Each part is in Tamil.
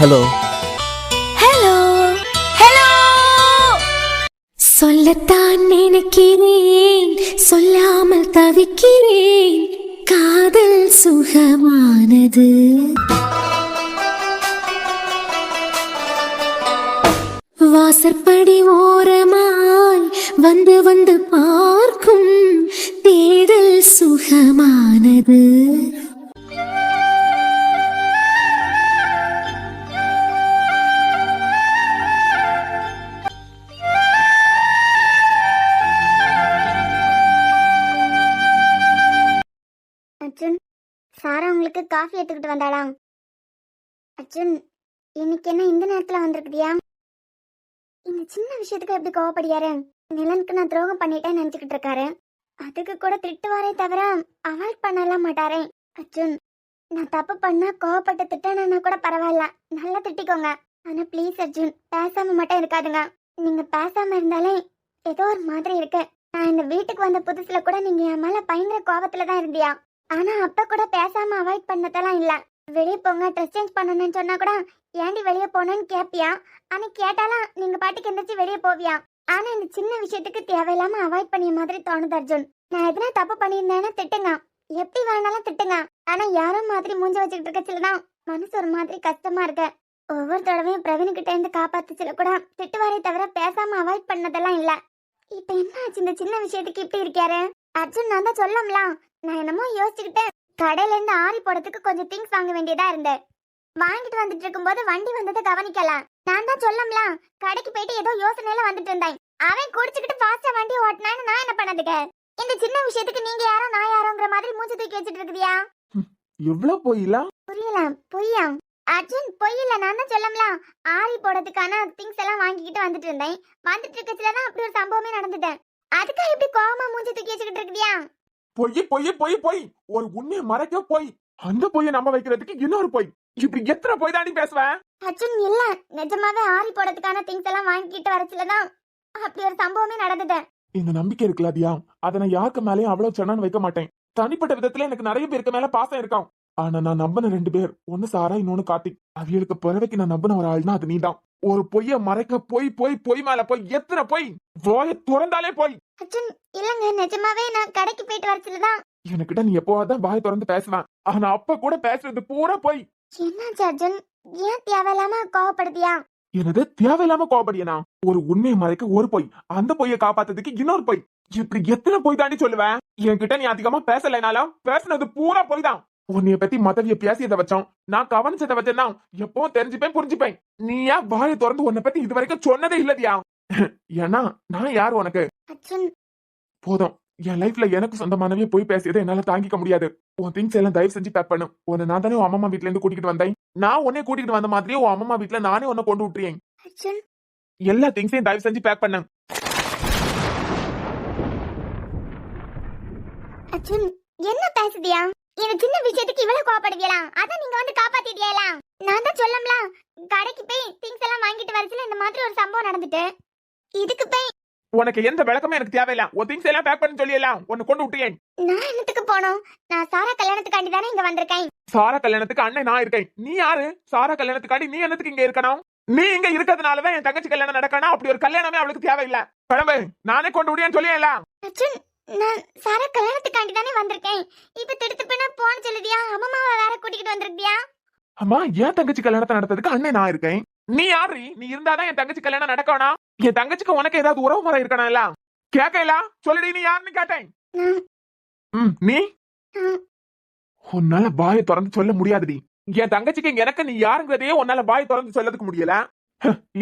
Hello hello hello. சொல்லத்தான் நினைக்கிறேன், சொல்லாமல் தவிக்கிறேன். காதல் சுகமானது. வாசற்படி ஓரமாய் வந்து வந்து பார்க்கும் தேடல் சுகமானது. அர்ஜுன், சாரா உங்களுக்கு காஃபி எடுத்துக்கிட்டு வந்தாளாம். அர்ஜுன், இன்னைக்கு என்ன இந்த நேரத்துல வந்திருக்குதியா? இந்த சின்ன விஷயத்துக்கு எப்படி கோவப்படியாரு? நிலனுக்கு நான் துரோகம் பண்ணிட்டேன்னு நினைச்சுக்கிட்டு இருக்காரு. அதுக்கு கூட திட்டுவாரே தவிர அவாய்ட் பண்ணலாம் மாட்டாரே. அர்ஜுன், நான் தப்பு பண்ணா கோவப்பட்டு திட்டனா கூட பரவாயில்ல, நல்லா திட்டிக்கோங்க. ஆனா ப்ளீஸ் அர்ஜுன், பேசாம மட்டும் இருக்காதுங்க. நீங்க பேசாம இருந்தாலே ஏதோ ஒரு மாதிரி இருக்கு. நான் இந்த வீட்டுக்கு வந்த புதுசுல கூட நீங்க என் மேல பயங்கர கோவத்துல தான் இருந்தியா. ஆனா அப்ப கூட பேசாம அவாய்ட் பண்ணதெல்லாம் இல்ல. வெளியே போங்க, ட்ரெஸ் சேஞ்ச் பண்ணணும்னு சொன்னா கூட ஏண்டி வெளியே போனேன்னு கேப்பியா. ஆனா கேட்டாலும் நீங்க பாட்டுக்கு எந்திரிச்சு வெளியே போவியா. ஆனா இந்த சின்ன விஷயத்துக்கு தேவையில்லாம அவாய்ட் பண்ணிய மாதிரி தோணுது அர்ஜுன். நான் எதனா தப்பு பண்ணியிருந்தேன்னா திட்டுங்க, எப்படி வேணாலும் திட்டுங்க. ஆனா யாரும் மாதிரி மூஞ்ச வச்சுக்கிட்டு இருக்கச்சுலதான் மனசு ஒரு மாதிரி கஷ்டமா இருக்கு. ஒவ்வொரு தடவையும் பிரவீன் கிட்ட இருந்து காப்பாத்துச்சுல கூட திட்டுவாரே தவிர பேசாம அவாய்ட் பண்ணதெல்லாம் இல்ல. இப்ப என்ன ஆச்சு இந்த சின்ன விஷயத்துக்கு இப்படி இருக்காரு? அர்ஜுன், நான் தான் சொல்லலாம். நான் என்னமோ யோசிச்சுக்கிட்டு கடையில இருந்து ஆரி போடுறதுக்கு கொஞ்சம் திங்ஸ் வாங்க வேண்டியதா இருந்தேன். வாங்கிட்டு வந்துட்டு இருக்கும்போது வண்டி வந்ததை கவனிக்கலாம். நான் தான் சொல்லலாம், கடைக்கு போயிட்டு ஏதோ யோசனையில வந்துட்டு இருந்தேன். அவன் குடிச்சுக்கிட்டு ஃபாஸ்டா வண்டி ஓட்டினான்னு நான் என்ன பண்ணதுக்கு? இந்த சின்ன விஷயத்துக்கு நீங்க யாரோ நான் யாரோங்கிற மாதிரி மூஞ்சி தூக்கி வச்சுட்டு இருக்குதியா? எவ்வளவு போயிலா? புரியல. பொய்யா? அர்ஜுன், பொய்யில்ல, நான் தான் சொல்லலாம். ஆரி போடுறதுக்கான திங்ஸ் எல்லாம் வாங்கிக்கிட்டு வந்துட்டு இருந்தேன். வந்துட்டு இருக்கச்சுலதான் அப்படி ஒரு சம்பவமே நடந்துட்டேன். அதுக்கா இப்படி கோவமா மூஞ்சி தூக்கி வச்சுக்கிட்டு இருக்குதியா? பொய் பொய் பொய் பொய். ஒரு உண்மையை மறைக்க போய் அந்த பொய்யை நம்ப வைக்கிறதுக்கு இன்னொரு பொய். இப்படி எத்தனை பொய் தாண்டி பேசுவேன்? அர்ஜுன், இல்ல, நிஜமாவே ஆரி போடுறதுக்கான திங்ஸ் எல்லாம் வாங்கிக்கிட்டு வரச்சுலதான் அப்படி ஒரு சம்பவமே நடந்துட்டேன். இந்த நம்பிக்கை இருக்குல்ல தியா, அதை நான் யாருக்கு மேலேயும் அவ்வளவு சொன்னான்னு வைக்க மாட்டேன். தனிப்பட்ட விதத்துல எனக்கு நிறைய பேருக்கு மேல பாசம் இருக்கான். ஆனா நான் நம்பின 2 பேர், ஒன்னு சாரா, இன்னொன்னு கார்த்திக். அவியலுக்கு பிறவைக்கு நான் நம்பின ஒரு ஆள்னா அது நீதான். ஒரு பொய்ய மறைக்க போய் போய் பொய் மேல போய் எத்தனை பொய். வாயை திறந்தாலே போய். அர்ஜுன், இல்லங்க, நிஜமாவே நான் கடைக்கு போயிட்டு வரச்சுலதான். எனக்கிட்ட நீ எப்போவாதான் வாய் திறந்து பேசுவேன். ஆனா அப்ப கூட பேசுறது பூரா போய். என்னாச்சு அர்ஜுன்? ஏன் தேவையில்லாம கோவப்படுத்தியா? எனது தேவையில்லாம கோபடியனா? ஒரு உண்மையை மறைக்க ஒரு பொய், அந்த பொய்யை காப்பாத்துறதுக்கு இன்னொரு பொய். இப்படி எத்தனை பொய் தாண்டி சொல்லுவேன்? என்கிட்ட நீ அதிகமா பேசலைனாலும் பேசுனது பூரா பொய் தான். உன்னைய பத்தி மத்தவிய பேசியதை வச்சோம், நான் கவனிச்சதை வச்சேன்னா எப்போ தெரிஞ்சுப்பேன், புரிஞ்சுப்பேன். நீ ஏன் வாயை திறந்து உன்னை பத்தி இது வரைக்கும் சொன்னதே இல்லதியா? ஏன்னா நான் யாரு உனக்கு? அர்ஜுன், போதும், என் லைஃப்ல எனக்கு சொந்தமானவே போய் பேசியதை என்னால தாங்கிக்க முடியாது. உன் திங்ஸ் எல்லாம் தயவு செஞ்சு பேக் பண்ணு. உன்னை நான் தானே உன் அம்மா வீட்டுல இருந்து கூட்டிட்டு வந்தேன். நான் உன்னை கூட்டிட்டு வந்த மாதிரியே உன் அம்மா வீட்டுல நானே உன்னை கொண்டு விட்டுறேன். அர்ஜுன், எல்லா திங்ஸையும் தயவு செஞ்சு பேக் பண்ணு. அர்ஜுன், என்ன பேசுதியா? இந்த சின்ன விஷயத்துக்கு இவ்வளவு கோவப்படுவீங்களா? அதான் நீங்க வந்து காப்பாத்திட்டியலா? நான் தான் சொல்லம்ல, கடைக்கு போய் திங்ஸ் எல்லாம் வாங்கிட்டு வரச்சுல இந்த மாதிரி ஒரு சம்பவம் நடந்துட்டு இதுக்கு போய் உனக்கு எந்த விளக்கமே எனக்கு தேவையில்ல. ஒரு திங்ஸ் எல்லாம் பேக் பண்ணி சொல்லிடலாம், உன்னை கொண்டு விட்டுறேன். நான் என்னத்துக்கு போனோம்? நான் சாரா கல்யாணத்துக்காண்டி தானே இங்க வந்திருக்கேன். சாரா கல்யாணத்துக்கு அண்ணன் நான் இருக்கேன். நீ யாரு? சாரா கல்யாணத்துக்காண்டி நீ என்னத்துக்கு இங்க இருக்கணும்? நீ இங்க இருக்கிறதுனாலதான் என் தங்கச்சி கல்யாணம் நடக்கணும். அப்படி ஒரு கல்யாணமே அவளுக்கு தேவையில்லை. கிளம்பு, நானே கொண்டு விடுறேன்னு சொல்லிடலாம். அர்ஜுன், நான் சாரா கல்யாணத்துக்காண்டி தானே வந்திருக்கேன். இப்ப திடுத்துப்புன்னு போன சொல்லுதியா? அம்மாவை வேற கூட்டிக்கிட்டு வந்திருக்கியா? அம்மா, என் தங்கச்சி கல்யாணத்தை நடத்துறதுக்கு அண்ணன் நான் இருக்கேன். நீ யாரு? நீ இருந்தாதான் என் தங்கச்சி கல்யாணம் நடக்கணும். என் தங்கச்சிக்கு உனக்கு ஏதாவது உறவு முறை இருக்கணும் இல்ல? கேட்கல, சொல்லுடி, நீ யாருன்னு கேட்டேன். நீ உன்னால வாயை திறந்து சொல்ல முடியாதுடி. என் தங்கச்சிக்கு எனக்கு நீ யாருங்கிறதையே உன்னால வாயை திறந்து சொல்லதுக்கு முடியல.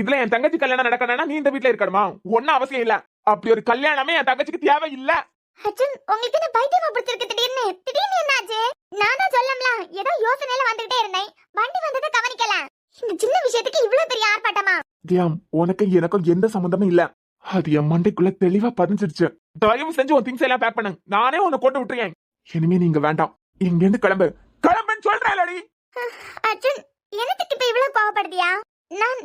இதுல என் தங்கச்சி கல்யாணம் நடக்கணும்னா நீ இந்த வீட்டுல இருக்கணுமா? ஒன்னும் அவசியம் இல்ல. அப்படி ஒரு கல்யாணமே என் தங்கச்சிக்கு தேவை இல்ல. அர்ஜுன், உங்களுக்கு என்ன பைத்தியமா பிடிச்சிருக்கு? திடீர்னு என்னாச்சு? நானும் சொல்லம்ல, ஏதோ யோசனையில வந்துகிட்டே இருந்தேன். வண்டி வந்ததை கவனிக்கல. இந்த சின்ன விஷயத்துக்கு இவ்வளவு பெரிய ஆர்ப்பாட்டமா? தியாம், உனக்கு எனக்கும் எந்த சம்பந்தமும் இல்ல. அது என் மண்டைக்குள்ள தெளிவா பதிஞ்சிருச்சு. தயவு செஞ்சு உன் திங்ஸ் எல்லாம் பேக் பண்ணு, நானே உன்னை கொண்டு விட்டுறேன். இனிமே நீங்க வேண்டாம், இங்க இருந்து கிளம்பு. கிளம்புன்னு சொல்றேன். அர்ஜுன், என்னத்துக்கு இப்ப இவ்வளவு கோவப்படுதியா?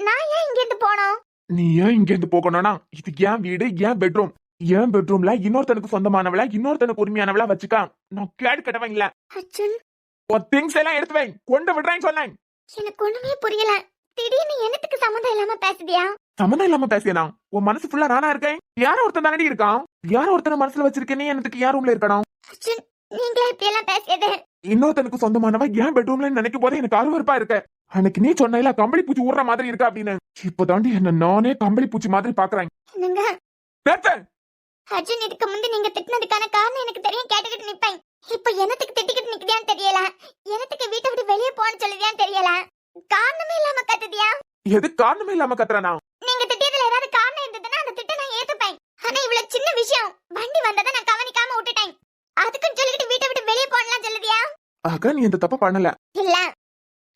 நான் ஏன் இங்க இருந்து போனோம்? நீ ஏன் இங்க இருந்து போகணும்னா, இது ஏன் வீடு, ஏன் பெட்ரூம். என் பெட்ரூம்ல இன்னொருத்தனுக்கு சொந்தமானவளா, இன்னொருத்தனுக்கு உரிமையானவளா வச்சுக்க. நான் கேடு கட்டவன் இல்ல. அர்ஜுன், உன் திங்ஸ் எல்லாம் எடுத்து வை, கொண்டு விடுறேன்னு சொன்னேன். எனக்கு ஒண்ணுமே புரியல. திடீர்னு என்னத்துக்கு சம்மந்தம் இல்லாம பேசுதியா? சம்மந்தம் இல்லாம பேசியனா? உன் மனசு ஃபுல்லா நானா இருக்கேன்? யாரோ ஒருத்தன் தானடி இருக்கான். யாரோ ஒருத்தனை மனசுல வச்சிருக்கேனே, எனக்கு யார் ரூம்ல இருக்கணும்? அர்ஜுன், நீங்களே இப்படி எல்லாம் பேசியது? இன்னொருத்தனுக்கு சொந்தமானவ ஏன் பெட்ரூம்ல நினைக்கும் போதே எனக்கு அருவருப்பா இருக்கு. அன்னைக்கு நீ சொன்ன கம்பளி பூச்சி ஊடுற மாதிரி இருக்கா அப்படின்னு. இப்பதாண்டி என்ன நானே கம்பளி பூச்சி மாதிரி பாக்குறேன். என்னங்க பேச அர்ஜுன், இதுக்கு முந்தி நீங்க திட்டினதுக்கான காரணம் எனக்கு தெரியும், கேட்டுக்கிட்டு நிப்பேன். இப்ப என்னத்துக்கு திட்டிக்கிட்டு நிக்குதியான்னு தெரியல, என்னத்துக்கு வீட்டை விட்டு வெளியே போன்னு சொல்லுதியான்னு தெரியல. காரணமே இல்லாம கத்துதியா? எது காரணமே இல்லாம கத்துறானா? நீங்க திட்டியதுல ஏதாவது காரணம் இருந்ததுன்னா அந்த திட்ட நான் ஏத்துப்பேன். ஆனா இவ்வளவு சின்ன விஷயம், வண்டி வந்ததை நான் கவனிக்காம விட்டுட்டேன், அதுக்குன்னு சொல்லிக்கிட்டு வீட்டை விட்டு வெளியே போனலாம் சொல்லுதியா? ஆக நீ இந்த தப்ப பண்ணல. இல்ல.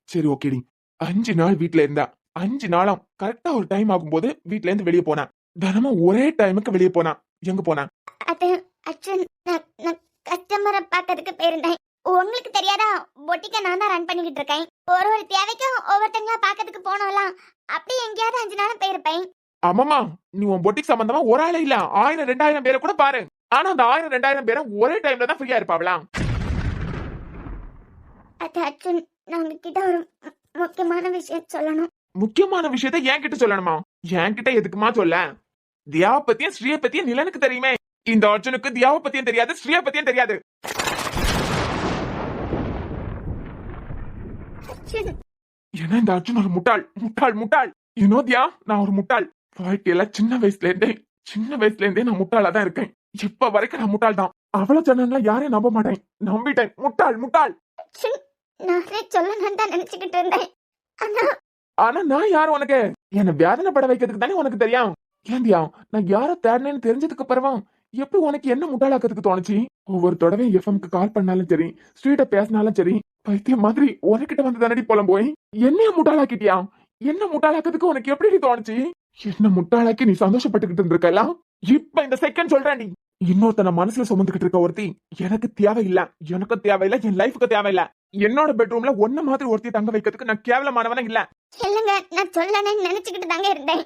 சரி ஓகேடி, 5 நாள் வீட்ல இருந்தா 5 நாளும் கரெக்டா ஒரு டைம் ஆகும்போது வீட்ல இருந்து வெளியே போனா. தினமும் ஒரே டைமுக்கு வெளியே போனா. எங்க போனா? அது அர்ஜுன், நான் கஸ்டமரை பார்க்கறதுக்கு போயிருந்தேன். உங்களுக்கு தெரியாதா, பொட்டிக்க நான் தான் ரன் பண்ணிக்கிட்டு இருக்கேன். ஒரு ஒரு தேவைக்கும் ஒவ்வொருத்தங்களா பார்க்கறதுக்கு போனோம்லாம். அப்படி எங்கேயாவது 5 நாள் போயிருப்பேன். ஆமாமா, நீ உன் பொட்டிக் சம்பந்தமா ஒரு ஆளே இல்ல 1000 2000 பேரை கூட பாரு. ஆனா அந்த 1000 2000 பேரும் ஒரே டைம்ல தான் ஃப்ரீயா இருப்பாங்களா? அது அர்ஜுன், நான் உங்ககிட்ட ஒரு முக்கியமான விஷயம் சொல்லணும். முக்கியமான விஷயத்தை என்கிட்ட சொல்லணுமா? என்கிட்ட எதுக்குமா சொல்ல? தியாவை பத்தியும் ஸ்ரீய பத்தியும் நிலனுக்கு தெரியுமே. இந்த அர்ஜுனுக்கு தியாவை பத்தியும் தெரியாது, ஸ்ரீய பத்தியும் தெரியாது. அர்ஜுன், ஏன்னா இந்த அர்ஜுன் ஒரு முட்டாள் முட்டாள் முட்டாள். தியா, நான் ஒரு முட்டாள். வாழ்க்கையில சின்ன வயசுல இருந்தே நான் முட்டாளா தான் இருக்கேன். இப்ப வரைக்கும் நான் முட்டாள் தான். அவ்வளவு ஜனங்கள யாரையும் நம்ப மாட்டேன். நம்பிட்டேன். முட்டாள் முட்டாள். அர்ஜுன், நானே சொல்லணும்னு தான் நினைச்சுக்கிட்டு இருந்தேன். ஆனா நான் யாரு உனக்கு? என்ன வேதனைப்பட வைக்கிறதுக்கு தானே உனக்கு தெரியும். ஏந்தியா, நான் யார தேடினேன்னு தெரிஞ்சதுக்கு பிறவா எப்படி உனக்கு என்ன முட்டாளாக்கிறதுக்கு தோணுச்சு? ஒவ்வொரு தடவை எஃப்எம்க்கு கால் பண்ணாலும் சரி, ஸ்ட்ரீட்ட பேசினாலும் சரி, பைத்தியம் மாதிரி உனக்கிட்ட வந்து தானடி போலம் போய் என்னைய முட்டாளாக்கிட்டியா? என்ன முட்டாளாக்கிறதுக்கு உனக்கு எப்படி தோணுச்சு? என்ன முட்டாளாக்கி நீ சந்தோஷப்பட்டுக்கிட்டு இருந்திருக்கல, இப்ப இந்த செகண்ட் சொல்றேன். நீ இன்னொருத்தன மனசுல சுமந்துகிட்டு இருக்க ஒருத்தி எனக்கு தேவையில்ல. எனக்கு தேவையில்ல, என் லைஃபுக்கு தேவையில்ல. என்னோட பெட்ரூம்ல ஒன்ன மாதிரி ஒருத்தி தங்க வைக்கிறதுக்கு நான் கேவலமானவனா இல்ல. இல்லங்க, நான் சொல்லணும்னு நினைச்சுக்கிட்டு தாங்க இருந்தேன்.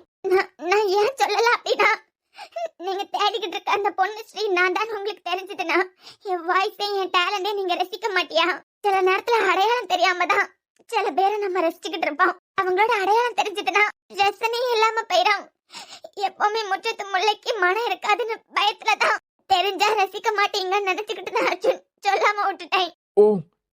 நான் ஏன் சொல்லல அப்படின்னா, நீங்க தேடிக்கிட்டு இருக்க அந்த பொண்ணு ஸ்ரீ நான் தான் உங்களுக்கு தெரிஞ்சதுன்னா என் வாய்ஸே என் டேலண்டே நீங்க ரசிக்க மாட்டியா? சில நேரத்துல அடையாளம் தெரியாம தான் சில பேரை நம்ம ரசிச்சுக்கிட்டு இருப்போம். அவங்களோட அடையாளம் தெரிஞ்சதுன்னா ரசனையே இல்லாம போயிடும். எப்பவுமே முற்றத்து முல்லைக்கு மனம் இருக்காதுன்னு பயத்துலதான் தெரிஞ்சா ரசிக்க மாட்டீங்கன்னு நினைச்சுக்கிட்டு தான் அர்ஜுன் சொல்லாம விட்டுட்டேன். ஓ,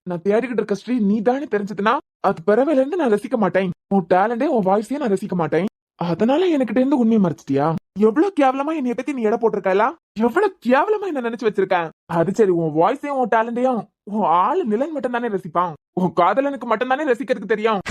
நான் தேடிக்கிட்டு இருக்க ஸ்ரீ நீ தானே தெரிஞ்சதுன்னா அது பிறவையில இருந்து நான் ரசிக்க மாட்டேன். உன் டேலண்டே உன் வாய்ஸையே நான் ரசிக்க மாட்டேன். அதனால எனக்கிட்ட இருந்து உண்மையை மறைச்சிட்டியா? எவ்வளவு கேவலமா என்னைய பத்தி நீ எடை போட்டிருக்கல, எவ்வளவு கேவலமா என்ன நினைச்சு வச்சிருக்க. அது சரி, உன் வாய்ஸையும் உன் டேலண்டையும் உன் ஆளு நிலன் மட்டும் தானே ரசிப்பான். உன் காதலனுக்கு மட்டும் தானே ரசிக்கிறதுக்கு தெரியும்.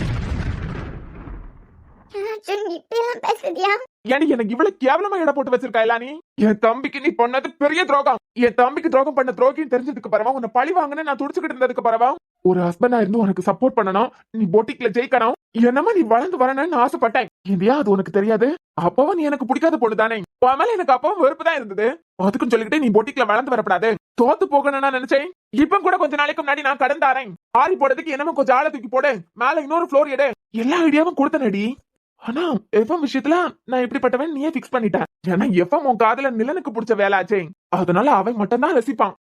ஏன்டி எனக்கு இவ்வளவு கேவலமா எடை போட்டு வச்சிருக்கா? நீ என் தம்பிக்கு நீ பண்ணது பெரிய துரோகம். என் தம்பிக்கு துரோகம் பண்ண துரோகின்னு தெரிஞ்சதுக்கு பரவா உன்னை பழி வாங்கினு நான் துடிச்சுக்கிட்டு இருந்ததுக்கு பரவா ஒரு ஹஸ்பண்டா இருந்து உனக்கு சப்போர்ட் பண்ணணும், நீ பொட்டிக்ல ஜெயிக்கணும், என்னமா நீ வளர்ந்து வரணும்னு ஆசைப்பட்டேன். இல்லையா? அது உனக்கு தெரியாது. அப்பவும் நீ எனக்கு பிடிக்காத பொண்ணு தானே. மேல எனக்கு அப்பவும் வெறுப்பு தான் இருந்தது. அதுக்குன்னு சொல்லிக்கிட்டு நீ பொட்டிக்ல வளர்ந்து வரப்படாது, தோத்து போகணும்னு நினைச்சேன். இப்ப கூட கொஞ்ச நாளைக்கு முன்னாடி நான் கடன் தாரேன், ஆரி போடுறதுக்கு என்னமோ கொஞ்சம் ஆளை தூக்கி போடு, மேல இன்னொரு ஃப்ளோர் எடு, எல்லா ஐடியாவும் கொடுத்தனடி. ஆனா எஃப்எம் விஷயத்துல நான் இப்படிப்பட்டவன் நீயே பிக்ஸ் பண்ணிட்டேன். ஏன்னா எஃப்எம் உன் காதல நிலனுக்கு பிடிச்ச வேலை ஆச்சே, அதனால அவன் மட்டும் தான் ரசிப்பான்.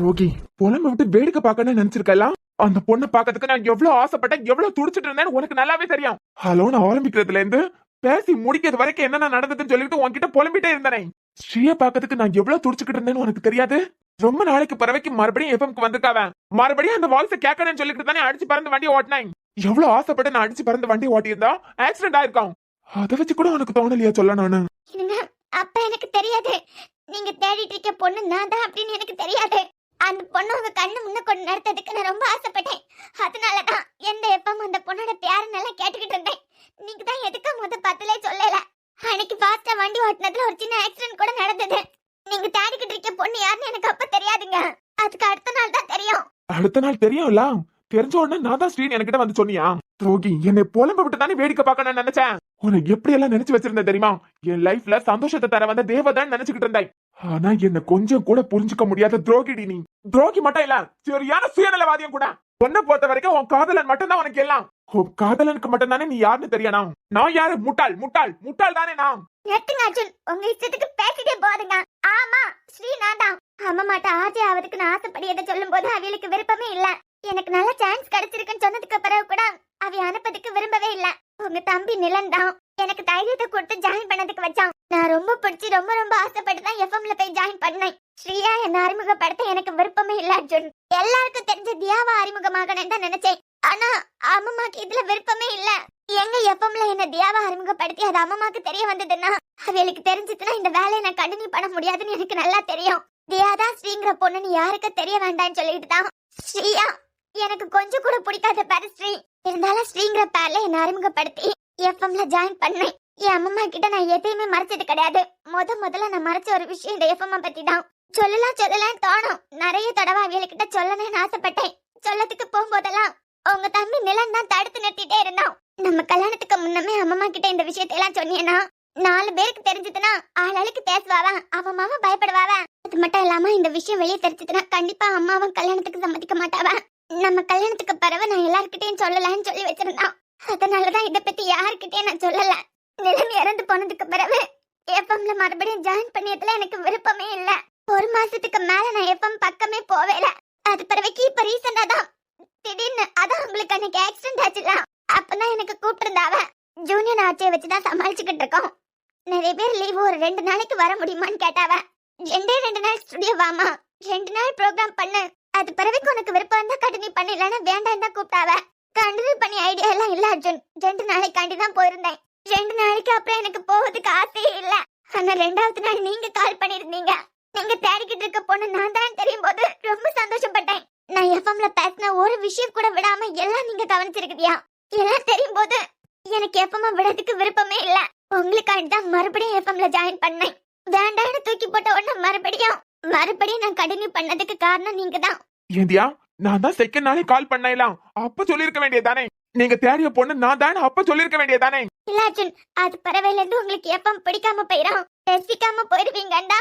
ரோகி, புலம்ப விட்டு வேடிக்கை பார்க்கணும்னு நினைச்சிருக்கலாம். அந்த பொண்ணை பாக்கிறதுக்கு நான் எவ்வளவு ஆசைப்பட்டேன், எவ்வளவு துடிச்சிட்டு இருந்தேன்னு உனக்கு நல்லாவே தெரியும். ஹலோன்னு ஆரம்பிக்கிறதுல இருந்து பேசி முடிக்கிறது வரைக்கும் என்னென்ன நடந்ததுன்னு சொல்லிட்டு உன்கிட்ட புலம்பிட்டே இருந்தேன். ஸ்ரீய பாக்கிறதுக்கு நான் எவ்வளவு துடிச்சுக்கிட்டு இருந்தேன்னு உனக்கு தெரியாது. ரொம்ப நாளைக்கு பிறவைக்கு மறுபடியும் எஃப்எம்க்கு வந்திருக்காவ, மறுபடியும் அந்த வாய்ஸை கேட்கணும்னு சொல்லிட்டு தானே அடிச்சு பறந்து வண்டி ஓட்டினேன். எவ்வளவு ஆசைப்பட்டு நான் அடிச்சு பறந்து வண்டி ஓட்டி இருந்தா ஆக்சிடென்ட் ஆயிருக்கான். அதை வச்சு கூட உனக்கு தோணலையா சொல்லணும்னு? அப்ப எனக்கு தெரியாது, நீங்க தேடிட்டு இருக்க பொண்ணு நான் தான் அப்படின்னு எனக்கு தெரியாது. அந்த பொண்ணு உங்க கண்ணு முன்ன கொண்டு நடத்ததுக்கு நான் ரொம்ப ஆசைப்பட்டேன். அதனாலதான் எந்த எப்பவும் அந்த பொண்ணோட பேரை நல்லா கேட்டுக்கிட்டு இருந்தேன். நீங்க தான் எதுக்கு பத்திலே சொல்லல. அன்னைக்கு ஃபாஸ்டா வண்டி ஓட்டினதுல ஒரு சின்ன ஆக்சிடென்ட் கூட நடந்தது. நீங்க தேடிக்கிட்டு இருக்க பொண்ணு யாருன்னு எனக்கு அப்ப தெரியாதுங்க, அதுக்கு அடுத்த நாள் தான் தெரியும். அடுத்த நாள் தெரியும்ல? தெரிஞ்ச உடனே நான் தான் ஸ்ரீன் என்கிட்ட வந்து சொன்னியா? ரோகி, என்னை புலம்ப விட்டு தானே வேடிக்கை பார்க்கணும்னு நினைச்சேன். உனக்கு எப்படி எல்லாம் நினைச்சு வச்சிருந்தேன் தெரியுமா? என் லைஃப்ல சந்தோஷத்தை தர வந்த தேவதான் நினைச்சுக்கிட்டு இருந்தேன். ஆனா என்ன கொஞ்சம் கூட புரிஞ்சுக்க முடியாத துரோகிடி நீ. துரோகி மட்டும் இல்ல, சரியான சுயநலவாதியம் கூட. உன்னை பொறுத்த வரைக்கும் உன் காதலன் மட்டும் தான் உனக்கு எல்லாம். உன் காதலனுக்கு மட்டும் தானே நீ யாருன்னு தெரியணும். நான் யாரு? முட்டாள் முட்டாள் முட்டாள் தானே நான். அர்ஜுன், உங்க இஷ்டத்துக்கு பேசிட்டே போதுங்க. ஆமா, ஸ்ரீ நான் தான். அம்மா மாட்ட ஆஜி அவருக்கு நான் ஆசைப்படியதை சொல்லும் போது அவளுக்கு விருப்பமே இல்ல. எனக்கு நல்ல சான்ஸ் கிடைச்சிருக்குன்னு சொன்னதுக்கு பிறகு கூட அவ அனுப்பதுக்கு விரும்பவே இல்ல. உங்க தம்பி நிலன் தான் எனக்கு தைரியத்தை கொடுத்து ஜாயின் பண்ணதுக்கு வச்சான். நான் ரொம்ப பிடிச்சி ரொம்ப ரொம்ப ஆசைப்பட்டு தான் எஃப்எம்ல போய் ஜாயின் பண்ணேன். ஸ்ரீயா என்ன அறிமுகப்படுத்த எனக்கு விருப்பமே இல்ல அர்ஜுன். எல்லாருக்கும் தெரிஞ்ச தியாவா அறிமுகமாகணும்னு தான் நினைச்சேன். ஆனா அம்மாக்கு இதுல விருப்பமே இல்ல. எங்க எஃப்எம்ல என்ன தியாவா அறிமுகப்படுத்தி அது அம்மாக்கு தெரிய வந்ததுன்னா அவளுக்கு தெரிஞ்சதுன்னா இந்த வேலையை நான் கண்டினியூ பண்ண முடியாதுன்னு எனக்கு நல்லா தெரியும். தியாதா ஸ்ரீங்கிற பொண்ணுன்னு யாருக்கு தெரிய வேண்டாம்னு சொல்லிட்டு தான் ஸ்ரீயா எனக்கு கொஞ்சம் கூட பிடிக்காத பேரு ஸ்ரீ. இருந்தாலும் ஸ்ரீங்கிற பேர்ல என்ன அறிமுகப்படுத்தி எஃப்எம்ல ஜாயின் பண்ணேன். என் அம்மா கிட்ட நான் எதையுமே மறைச்சது கிடையாது. முதல்ல நான் மறைச்ச ஒரு விஷயம் இந்த எஃப்எம் பத்தி தான். சொல்லலாம் தோணும். நிறைய தடவை அவங்ககிட்ட சொல்லணும்னு ஆசைப்பட்டேன். சொல்லத்துக்கு போகும்போதெல்லாம் உங்க தம்பி நிலன் தான் தடுத்து நிறுத்திட்டே இருந்தான். நம்ம கல்யாணத்துக்கு முன்னமே அம்மா கிட்ட இந்த விஷயத்தையெல்லாம் சொன்னேன்னா 4 பேருக்கு தெரிஞ்சதுன்னா ஆளாளுக்கு பேசுவாவா, அவன் மாமா பயப்படுவாவா. அது மட்டும் இல்லாம இந்த விஷயம் வெளியே தெரிஞ்சதுன்னா கண்டிப்பா அம்மாவும் கல்யாணத்துக்கு சம்மதிக்க மாட்டாவா. நம்ம கல்யாணத்துக்கு பிறகு நான் எல்லார்கிட்டயும் சொல்லலாம்னு சொல்லி வச்சிருந்தான். அதனாலதான் இதை பத்தி யாருக்கிட்டயும் நான் சொல்லல. நிலம் இறந்து போனதுக்கு பிறகு எஃப்எம்ல மறுபடியும் ஜாயின் பண்ணியதுல எனக்கு விருப்பமே இல்ல. 1 மாசத்துக்கு மேல நான் எஃப்எம் பக்கமே போவேல. அது பிறகு இப்ப ரீசெண்டா தான் திடீர்னு அதான் உங்களுக்கு அன்னைக்கு ஆக்சிடென்ட் ஆச்சுல, அப்பதான் எனக்கு கூப்பிட்டுருந்தாவ. ஜூனியர் ஆட்சியை வச்சுதான் சமாளிச்சுக்கிட்டு இருக்கோம். நிறைய பேர் லீவு ஒரு 2 நாளைக்கு வர முடியுமான்னு கேட்டாவ. 2 நாள் ஸ்டுடியோ வாமா, 2 நாள் ப்ரோக்ராம் பண்ணு, அது பிறகு உனக்கு விருப்பம் இருந்தா கண்டினியூ பண்ணி இல்லைன்னா வேண்டாம் தான் கூப்பிட்டாவ. கண்டினியூ பண்ணி ஐடியா எல்லாம் இல்ல அர்ஜுன். 2 நாளைக்காண்டி தான் போயிருந்தேன். 2 நாளைக்கு அப்புறம் எனக்கு போவதுக்கு ஆசையே இல்ல. ஆனா 2வது நாள் நீங்க கால் பண்ணிருந்தீங்க. நீங்க தேடிக்கிட்டு இருக்க பொண்ணு நான் தான் தெரியும் போது ரொம்ப சந்தோஷப்பட்டேன். நான் எஃப்எம்ல பேசின ஒரு விஷயம் கூட விடாம எல்லாம் நீங்க கவனிச்சிருக்கியா. எல்லாம் தெரியும் போது எனக்கு எஃப்எம் விடறதுக்கு விருப்பமே இல்ல. உங்களுக்காண்டி தான் மறுபடியும் எஃப்எம்ல ஜாயின் பண்ணேன். வேண்டான்னு தூக்கி போட்ட உடனே மறுபடியும் நான் கண்டினியூ பண்ணதுக்கு காரணம் நீங்க தான். ஏந்தியா, நான் தான் செகண்ட் நாளே கால் பண்ணலாம். அப்ப சொல்லிருக்க வேண்டியதானே. நீங்க தேடிய பொண்ணு நான் தானே, அப்ப சொல்லிருக்க வேண்டியதானே. இல்ல அர்ஜுன், அது பரவாயில்ல இருந்து உங்களுக்கு எஃப்எம் பிடிக்காம போயிடும், ரசிக்காம போயிருவீங்கடா.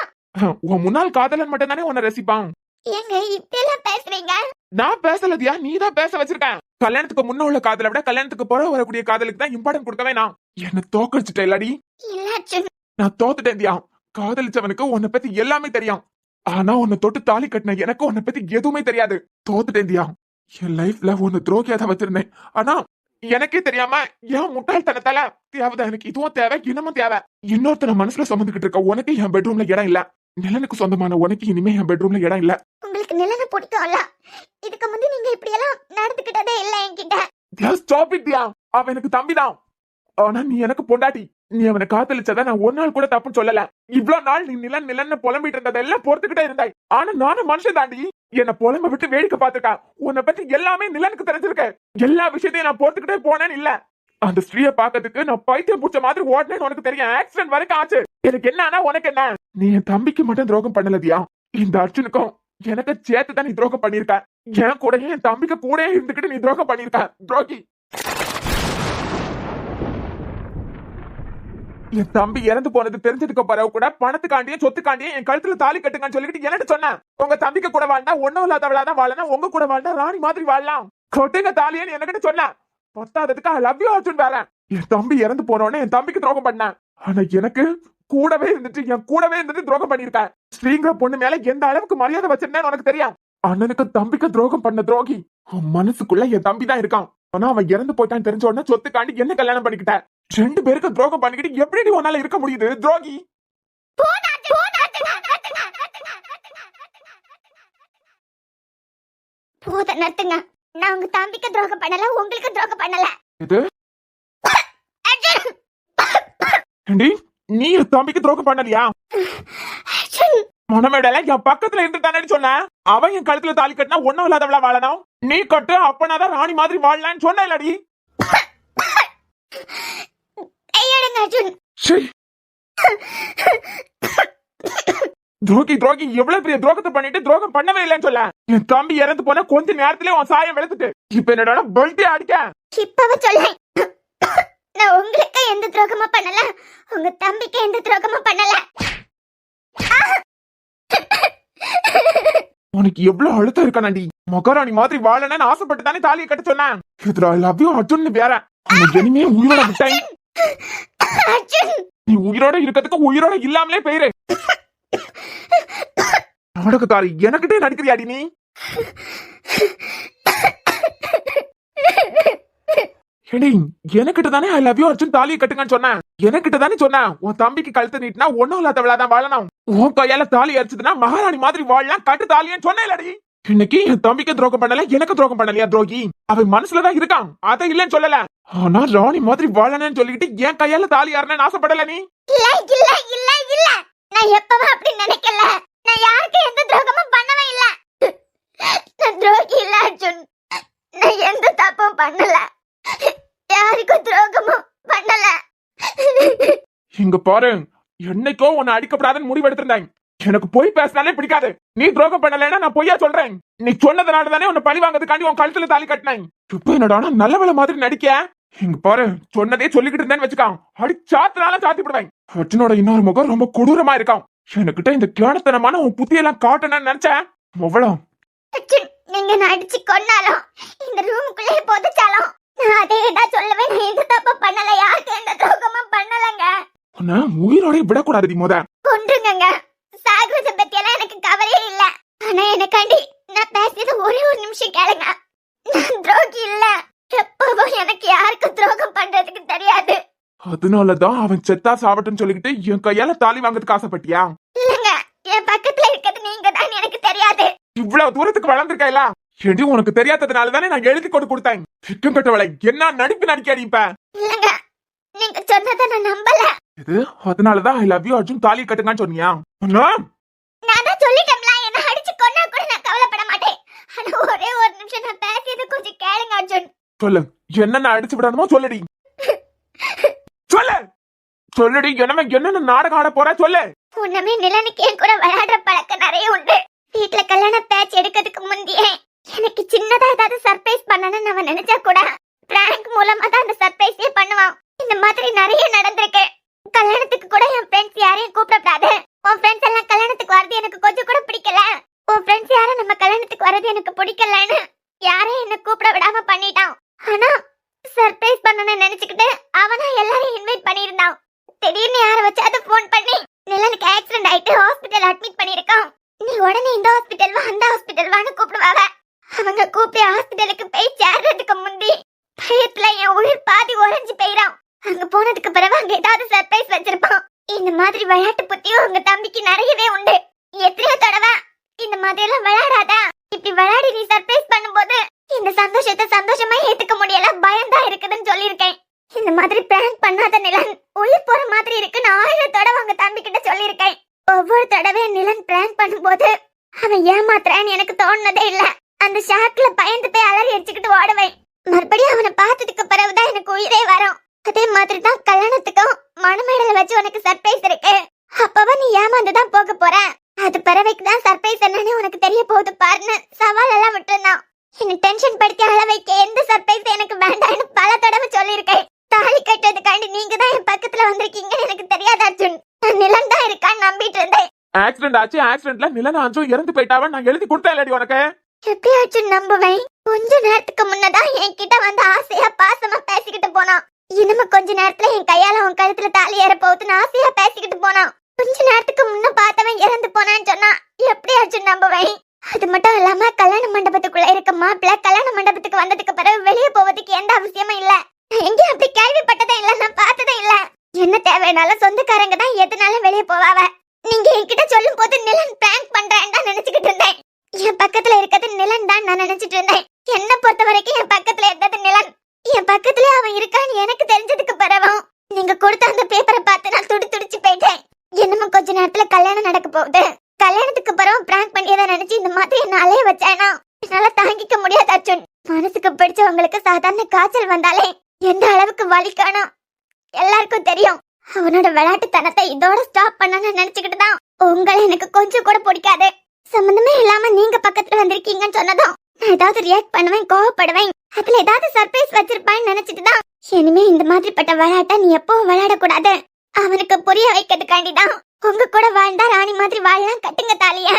உன் முன்னாள் காதலன் மட்டும் தானே உன்னை ரசிப்பான். ஏங்க இப்பெல்லாம் பேசுறீங்க? நான் பேசலதியா, நீ தான் பேச வச்சிருக்க. கல்யாணத்துக்கு முன்ன உள்ள காதலை விட கல்யாணத்துக்கு பிறகு வரக்கூடிய காதலுக்கு தான் இம்பார்ட்டன்ட் கொடுக்கவே. நான் என்ன தோக்கடிச்சிட்டேன் இல்லடி. இல்ல அர்ஜுன், நான் தோத்துட்டேன் தியா. காதலிச்சவனுக்கு உன்னை பத்தி எல்லாமே தெரியும். ஆனா உன்னை தொட்டு தாலி கட்டின எனக்கு உன்னை பத்தி எதுவுமே தெரியாது. தோத்துட்டேன் தியா. என் லைஃப்ல உன்னை துரோகியா தான் வச்சிருந்தேன். ஆனா எனக்கே தெரியாம என் முட்டாள்தனத்தால தேவைதான் எனக்கு இதுவும் தேவை, இன்னமும் தேவை. இன்னொருத்தன மனசுல சுமந்துகிட்டு இருக்க உனக்கு என் பெட்ரூம்ல இடம் இல்ல. நிலனுக்கு சொந்தமான உனக்கு இனிமே என் பெட்ரூம்ல இடம் இல்ல. உங்களுக்கு நிலனை பிடிக்கும்ல. இதுக்கு முந்தி நீங்க இப்படி எல்லாம் நடந்துக்கிட்டதே இல்ல என்கிட்ட. ஸ்டாப் இட் தியா. அவன் எனக்கு தம்பிதான். ஆனா நீ எனக்கு பொண்டாட்டி. நீ அவனை காதலிச்சத நான் ஒரு நாள் கூட தப்புன்னு சொல்லல. இவ்வளவு நாள் நீ நிலன்னு புலம்பிட்டு இருந்ததெல்லாம் பொறுத்துக்கிட்டே இருந்தாய். ஆனா நானும் மனுஷன் தாண்டி. என்ன புலம்ப விட்டு வேடிக்கை பார்த்துக்கா. உன்னை பத்தி எல்லாமே நிலனுக்கு தெரிஞ்சிருக்க. எல்லா விஷயத்தையும் நான் பொறுத்துக்கிட்டே போனேன்னு இல்ல. அந்த ஸ்ரீய பாக்கிறதுக்கு நான் பைத்தியம் பிடிச்ச மாதிரி ஓடனேன்னு உனக்கு தெரியும். ஆக்சிடென்ட் வரைக்கும் ஆச்சு. எனக்கு என்ன உனக்கு என்ன? நீ என் தம்பிக்கு மட்டும் துரோகம் பண்ணலதியா. இந்த அர்ஜுனுக்கும் எனக்கு சேர்த்து தான் நீ துரோகம் பண்ணிருக்க. என் கூட என் தம்பிக்கு கூட இருந்துகிட்டு நீ துரோகம் பண்ணிருக்க. துரோகி. என் தம்பி இறந்து போனது தெரிஞ்சதுக்கு பிறகு கூட பணத்துக்காண்டியே சொத்துக்காண்டியே என் கழுத்துல தாலி கட்டுங்கன்னு சொல்லிட்டு என்ன சொன்னேன். உங்க தம்பிக்கு கூட வாழ்ந்தா ஒன்னும் இல்லாதவளாதான் வாழலாம், உங்க கூட வாழ்ந்தா ராணி மாதிரி வாழலாம். கொட்டுங்க தாலியன்னு என்கிட்ட சொன்னேன். பத்தாததுக்கு ஐ லவ் யூ அர்ஜுன் வேற. என் தம்பி இறந்து போனோடனே என் தம்பிக்கு துரோகம் பண்ணேன். ஆனா எனக்கு கூடவே இருந்துட்டு துரோகம் பண்ணிருக்கேன். ஸ்ரீங்கிற பொண்ணு மேல எந்த அளவுக்கு மரியாதை வச்சிருந்தேன்னு உனக்கு தெரியும். அண்ணனுக்கு தம்பிக்கு துரோகம் பண்ண துரோகி மனசுக்குள்ள என் தம்பி தான் இருக்கான். ஆனா அவன் இறந்து போயிட்டான்னு தெரிஞ்ச உடனே சொத்துக்காண்டி என்ன கல்யாணம் பண்ணிக்கிட்டேன். 2 பேருக்கு துரோகம் பண்ணிக்கிட்டு எப்படி உன்னால இருக்க முடியுது துரோகி? போத நிறுத்துங்க. நான் உங்க தம்பிக்கு துரோகம் பண்ணல, உங்களுக்கு துரோகம் பண்ணல. இது நீ தம்பிக்கு துரோகம் பண்ணலையா? மனமேடல என் பக்கத்துல இருந்து தானே சொன்ன. அவன் என் கழுத்துல தாலி கட்டினா ஒன்னும் இல்லாதவளா வாழணும். நீ கட்டு அப்பனாதான் ராணி மாதிரி வாழலான்னு சொன்ன இல்லடி. துரோகி எவ்வளவு பெரிய துரோகத்தை பண்ணிட்டு துரோகம் பண்ணவே இல்லைன்னு சொல்ல. என் தம்பி இறந்து போன கொஞ்ச நேரத்திலே உன் சாயம் வெளுத்துட்டு இப்ப என்னடா பெல்ட்டே அடிக்க. இப்பவே சொல்லேன், நான் உங்களுக்கு எந்த துரோகமும் பண்ணல, உங்க தம்பிக்கு எந்த துரோகமும் பண்ணல. உனக்கு எவ்வளவு அழுத்தம் இருக்கானடி. மகாராணி மாதிரி வாழணும்னு ஆசைப்பட்டு தானே தாலியை கட்ட சொன்னேன். இதுல ஐ லவ் யூ அர்ஜுன் வேற. இனிமே உயிரோட விட்டேன். நீ உயிரோட இருக்கிறதுக்கு உயிரோட இல்லாமலே போயிரு. நாடகத்தாரி எனக்கிட்டே நடிக்கிறியாடி நீ? ஏடி எனக்கிட்ட தானே ஐ லவ் யூ அர்ஜுன் தாலியை கட்டுங்கன்னு சொன்னேன். எனக்கிட்ட தானே சொன்னேன் உன் தம்பிக்கு கழுத்து நீட்டினா ஒண்ணும் இல்லாதவளாதான் வாழணும். உன் கையால தாலி அரிச்சதுன்னா மகாராணி மாதிரி வாழலாம், கட்டு தாலியன்னு சொன்னேன்லடி. இன்னைக்கு என் தம்பிக்கு துரோகம் பண்ணல, எனக்கு துரோகம் பண்ணலையா துரோகி? அவன் மனசுலதான் இருக்கான், அதை இல்லன்னு சொல்லல. ஆனா ராணி மாதிரி வாழணும்னு சொல்லிக்கிட்டு என் கையால தாலி யாருன்னு ஆசைப்படல நீ. இல்ல இல்ல இல்ல இல்ல, நான் எப்பவும் அப்படி நினைக்கல. நான் யாருக்கு எந்த துரோகமும் பண்ணவே இல்ல. நான் துரோகி இல்ல அர்ஜுன். நான் எந்த தப்பும் பண்ணல, யாருக்கும் துரோகமும் பண்ணல. இங்க பாரு, என்னைக்கோ உன்னை அடிக்கப்படாதுன்னு முடிவெடுத்திருந்தேன். எனக்கு பொய் பேசினாலே பிடிக்காது. நீ துரோகம் பண்ணலைன்னா நான் பொய்யா சொல்றேன். நீ சொன்னதுனால தானே உன்னை பழி வாங்குறதுக்காண்டி உன் கழுத்துல தாலி கட்டினேன். இப்ப என்னடா நல்லவள மாதிரி நடிக்க. இங்க பாரு, சொன்னதே சொல்லிக்கிட்டு இருந்தேன்னு வச்சுக்கான், அடி சாத்தினாலும் சாத்தி விடுவேன். அர்ஜுனோட இன்னொரு முகம் ரொம்ப கொடூரமா இருக்கான். எனக்கிட்ட இந்த கேணத்தனமான உன் புத்தியெல்லாம் காட்டணும்னு நினைச்சேன். அவ்வளோ அர்ஜுன், நீங்க நான் அடிச்சு கொன்னாலும் இந்த ரூமுக்குள்ளே போதுச்சாலும் நான் அதே தான் சொல்லுவேன். நான் எந்த தப்பு பண்ணல, யாருக்கு எந்த துரோகமும் பண்ணலங்க. உன்னை உயிரோட விடக்கூடாது. முத கொன்றுங்க. சாகுறத பத்தி எல்லாம் எனக்கு கவலையே இல்ல. ஆனா எனக்காண்டி நான் பேசியது ஒரே ஒரு நிமிஷம் கேளுங்க. நான் துரோகி இல்ல. எப்பவும் எனக்கு யாருக்கும் துரோகம் பண்றதுக்கு தெரியாது. அதனாலதான் அவன் செத்தா சாவட்டுன்னு சொல்லிக்கிட்டு என் கையால தாலி வாங்குறதுக்கு ஆசைப்பட்டியா? இல்லங்க, என் பக்கத்துல இருக்கிறது நீங்க தான் எனக்கு தெரியாது. இவ்வளவு தூரத்துக்கு வளர்ந்துருக்கல. எடி உனக்கு தெரியாததுனால தானே நான் எழுதி கொண்டு கொடுத்தேன். சிக்கம் கட்டவளை என்ன நடிப்பு நடிக்காடி. இப்ப இல்லங்க, நீங்க சொன்னதை நான் நம்பல. இது அதனாலதான் ஐ லவ் யூ அர்ஜுன் தாலி கட்டுங்கன்னு சொன்னியா? நான் தான் சொல்லிட்டேன்ல, என்ன அடிச்சு கொன்னா கூட நான் கவலைப்பட மாட்டேன். ஆனா ஒரே ஒரு நிமிஷம் நான் பேசியது கொஞ்சம் கேளுங்க அர்ஜுன். சொல்லு, என்ன அடிச்சு விடணுமோ சொல்லுடி. சொல்லு சொல்லுடி, என்ன நாடகம் ஆட போற சொல்லு. உன்னமே நிலனுக்கு என் கூட விளையாடுற பழக்கம் நிறைய உண்டு. வீட்டுல கல்யாண பேட்ச் எடுக்கிறதுக்கு முந்தையே எனக்கு சின்னதா ஏதாவது சர்ப்ரைஸ் பண்ணணும்னு அவன் நினைச்சா கூட பிராங்க் மூலமா தான் அந்த சர்ப்ரைஸே பண்ணுவான். இந்த மாதிரி நிறைய நடந்திருக்கு. கல்யாணத்துக்கு கூட என் ஃப்ரெண்ட்ஸ் யாரையும் கூப்பிடக்கூடாது, உன் ஃப்ரெண்ட்ஸ் எல்லாம் கல்யாணத்துக்கு வரது எனக்கு கொஞ்சம் கூட பிடிக்கல, உன் ஃப்ரெண்ட்ஸ் யாரும் நம்ம கல்யாணத்துக்கு வரது எனக்கு பிடிக்கலன்னு யாரையும் என்ன கூப்பிட விடாம பண்ணிட்டான். ஆனா சர்ப்ரைஸ் பண்ணணும்னு நினைச்சுக்கிட்டு அவனா எல்லாரையும் இன்வைட் பண்ணியிருந்தான். திடீர்னு யாரை வச்சாவது போன் பண்ணி நிலனுக்கு ஆக்சிடென்ட் ஆயிட்டு ஹாஸ்பிட்டல் அட்மிட் பண்ணிருக்கான், நீ உடனே இந்த ஹாஸ்பிட்டல் வா அந்த ஹாஸ்பிட்டல் வான்னு கூப்பிடுவாங்க. அவங்க கூப்பிட்டு ஹாஸ்பிட்டலுக்கு போய் சேர்றதுக்கு முந்தி பயத்துல என் உயிர் பாதி உறைஞ்சு போயிடான். அங்க போனதுக்கு பிறகு அங்க ஏதாவது சர்ப்ரைஸ் வச்சிருப்பான். இந்த மாதிரி விளையாட்டு புத்தியும் உங்க தம்பிக்கு நிறையவே உண்டு. எத்தனையோ தடவை இந்த மாதிரி எல்லாம் விளையாடாத, இப்படி விளையாடி நீ சர்ப்ரைஸ் பண்ணும்போது இந்த சந்தோஷத்தை சந்தோஷமா ஏத்துக்க முடியல, பயம்தான் இருக்குதுன்னு சொல்லியிருக்கேன். இந்த மாதிரி பிராங்க் பண்ணாத நிலன் உயிர் போற மாதிரி இருக்குன்னு 1000 தடவை உங்க தம்பி கிட்ட சொல்லியிருக்கேன். ஒவ்வொரு தடவையும் நிலன் பிராங்க் பண்ணும்போது அவன் ஏமாத்துறான்னு எனக்கு தோணுனதே இல்ல. அந்த ஷாக்ல பயந்து போய் அலறி அடிச்சுக்கிட்டு ஓடுவேன். மறுபடியும் அவனை பார்த்ததுக்கு பிறகுதான் எனக்கு உயிரே வரும். அதே மாதிரி தான் கல்யாணத்துக்கும் மணமேடல வச்சு உனக்கு சர்ப்ரைஸ் இருக்கு. அப்பவ நீ ஏமாந்துதான் போக போற. அது பிறவைக்கு தான் சர்ப்ரைஸ் என்னன்னு உனக்கு தெரிய போகுது பாருன்னு சவால் எல்லாம் விட்டுருந்தான். என்ன டென்ஷன் படுத்தி அள வைக்க எந்த சர்ப்ரைஸ் எனக்கு வேண்டாம்னு பல தடவை சொல்லியிருக்கேன். தாலி கட்டுறதுக்காண்டி நீங்க தான் என் பக்கத்துல வந்திருக்கீங்கன்னு எனக்கு தெரியாது அர்ஜுன். நான் நிலன் தான் இருக்கான்னு நம்பிட்டு இருந்தேன். ஆக்சிடென்ட் ஆச்சு, ஆக்சிடென்ட்ல நிலன் அஞ்சு இறந்து போயிட்டாவன் நான் எழுதி கொடுத்தேன் உனக்கு. எப்படி அர்ஜுன் நம்புவேன்? கொஞ்ச நேரத்துக்கு முன்னதான் என்கிட்ட வந்து ஆசையா பாசமா பேசிக்கிட்டு போனான். இனிமே கொஞ்ச நேரத்துல என் கையால உன் கழுத்துல தாலி ஏற போகுதுன்னு ஆசையா பேசிக்கிட்டு போனான். கொஞ்ச நேரத்துக்கு முன்ன பார்த்தவன் இறந்து போனான்னு சொன்னா எப்படி அர்ஜுன் நம்புவேன்? அது மட்டும் இல்லாம கல்யாண மண்டபத்துக்குள்ள இருக்க மாப்பிள்ள கல்யாண மண்டபத்துக்கு வந்ததுக்கு பிறகு வெளியே போவதுக்கு எந்த அவசியமும் இல்ல. எங்கேயும் அப்படி கேள்விப்பட்டதே இல்ல, நான் பார்த்ததே இல்ல. என்ன தேவைனாலும் சொந்தக்காரங்க தான் எதுனாலும் வெளியே போவாவ. நீங்க என்கிட்ட சொல்லும் போது நிலன் பிராங்க் பண்றேன்னு நினைச்சுக்கிட்டு இருந்தேன். என் பக்கத்துல இருக்கிறது நிலன் தான் நான் நினைச்சிட்டு இருந்தேன். என்ன பொறுத்த வரைக்கும் என் பக்கத்துல இருக்கிறது நிலன். என் பக்கத்துல அவன் இருக்கான்னு எனக்கு தெரிஞ்சதுக்கு பிறகும் நீங்க கொடுத்த அந்த பேப்பரை பார்த்து நான் துடிச்சு போயிட்டேன். என்னமோ கொஞ்ச நேரத்துல கல்யாணம் நடக்க போகுது, கல்யாணத்துக்கு பிறகு பிராங்க் பண்ணியதை நினைச்சு இந்த மாதிரி என்ன அலைய வச்சேனா என்னால தாங்கிக்க முடியாது அர்ஜுன். மனசுக்கு பிடிச்சவங்களுக்கு சாதாரண காய்ச்சல் வந்தாலே எந்த அளவுக்கு வலிக்கானோ எல்லாருக்கும் தெரியும். அவனோட விளையாட்டுத்தனத்தை இதோட ஸ்டாப் பண்ணணும்னு நினைச்சுக்கிட்டு தான் உங்களை எனக்கு கொஞ்சம் கூட பிடிக்காது. சம்பந்தமே இல்லாம நீங்க பக்கத்துல வந்திருக்கீங்கன்னு சொன்னதும் நான் ஏதாவது ரியாக்ட் பண்ணுவேன், கோவப்படுவேன். அதுல ஏதாவது சர்ப்ரைஸ் வச்சிருப்பான்னு நினைச்சிட்டு தான் இனிமே இந்த மாதிரிப்பட்ட விளையாட்டை நீ எப்பவும் விளையாடக்கூடாது அவனுக்கு புரிய வைக்கிறதுக்காண்டிதான் உங்க கூட வாழ்ந்தா ராணி மாதிரி வாழலாம், கட்டுங்க தாலிய.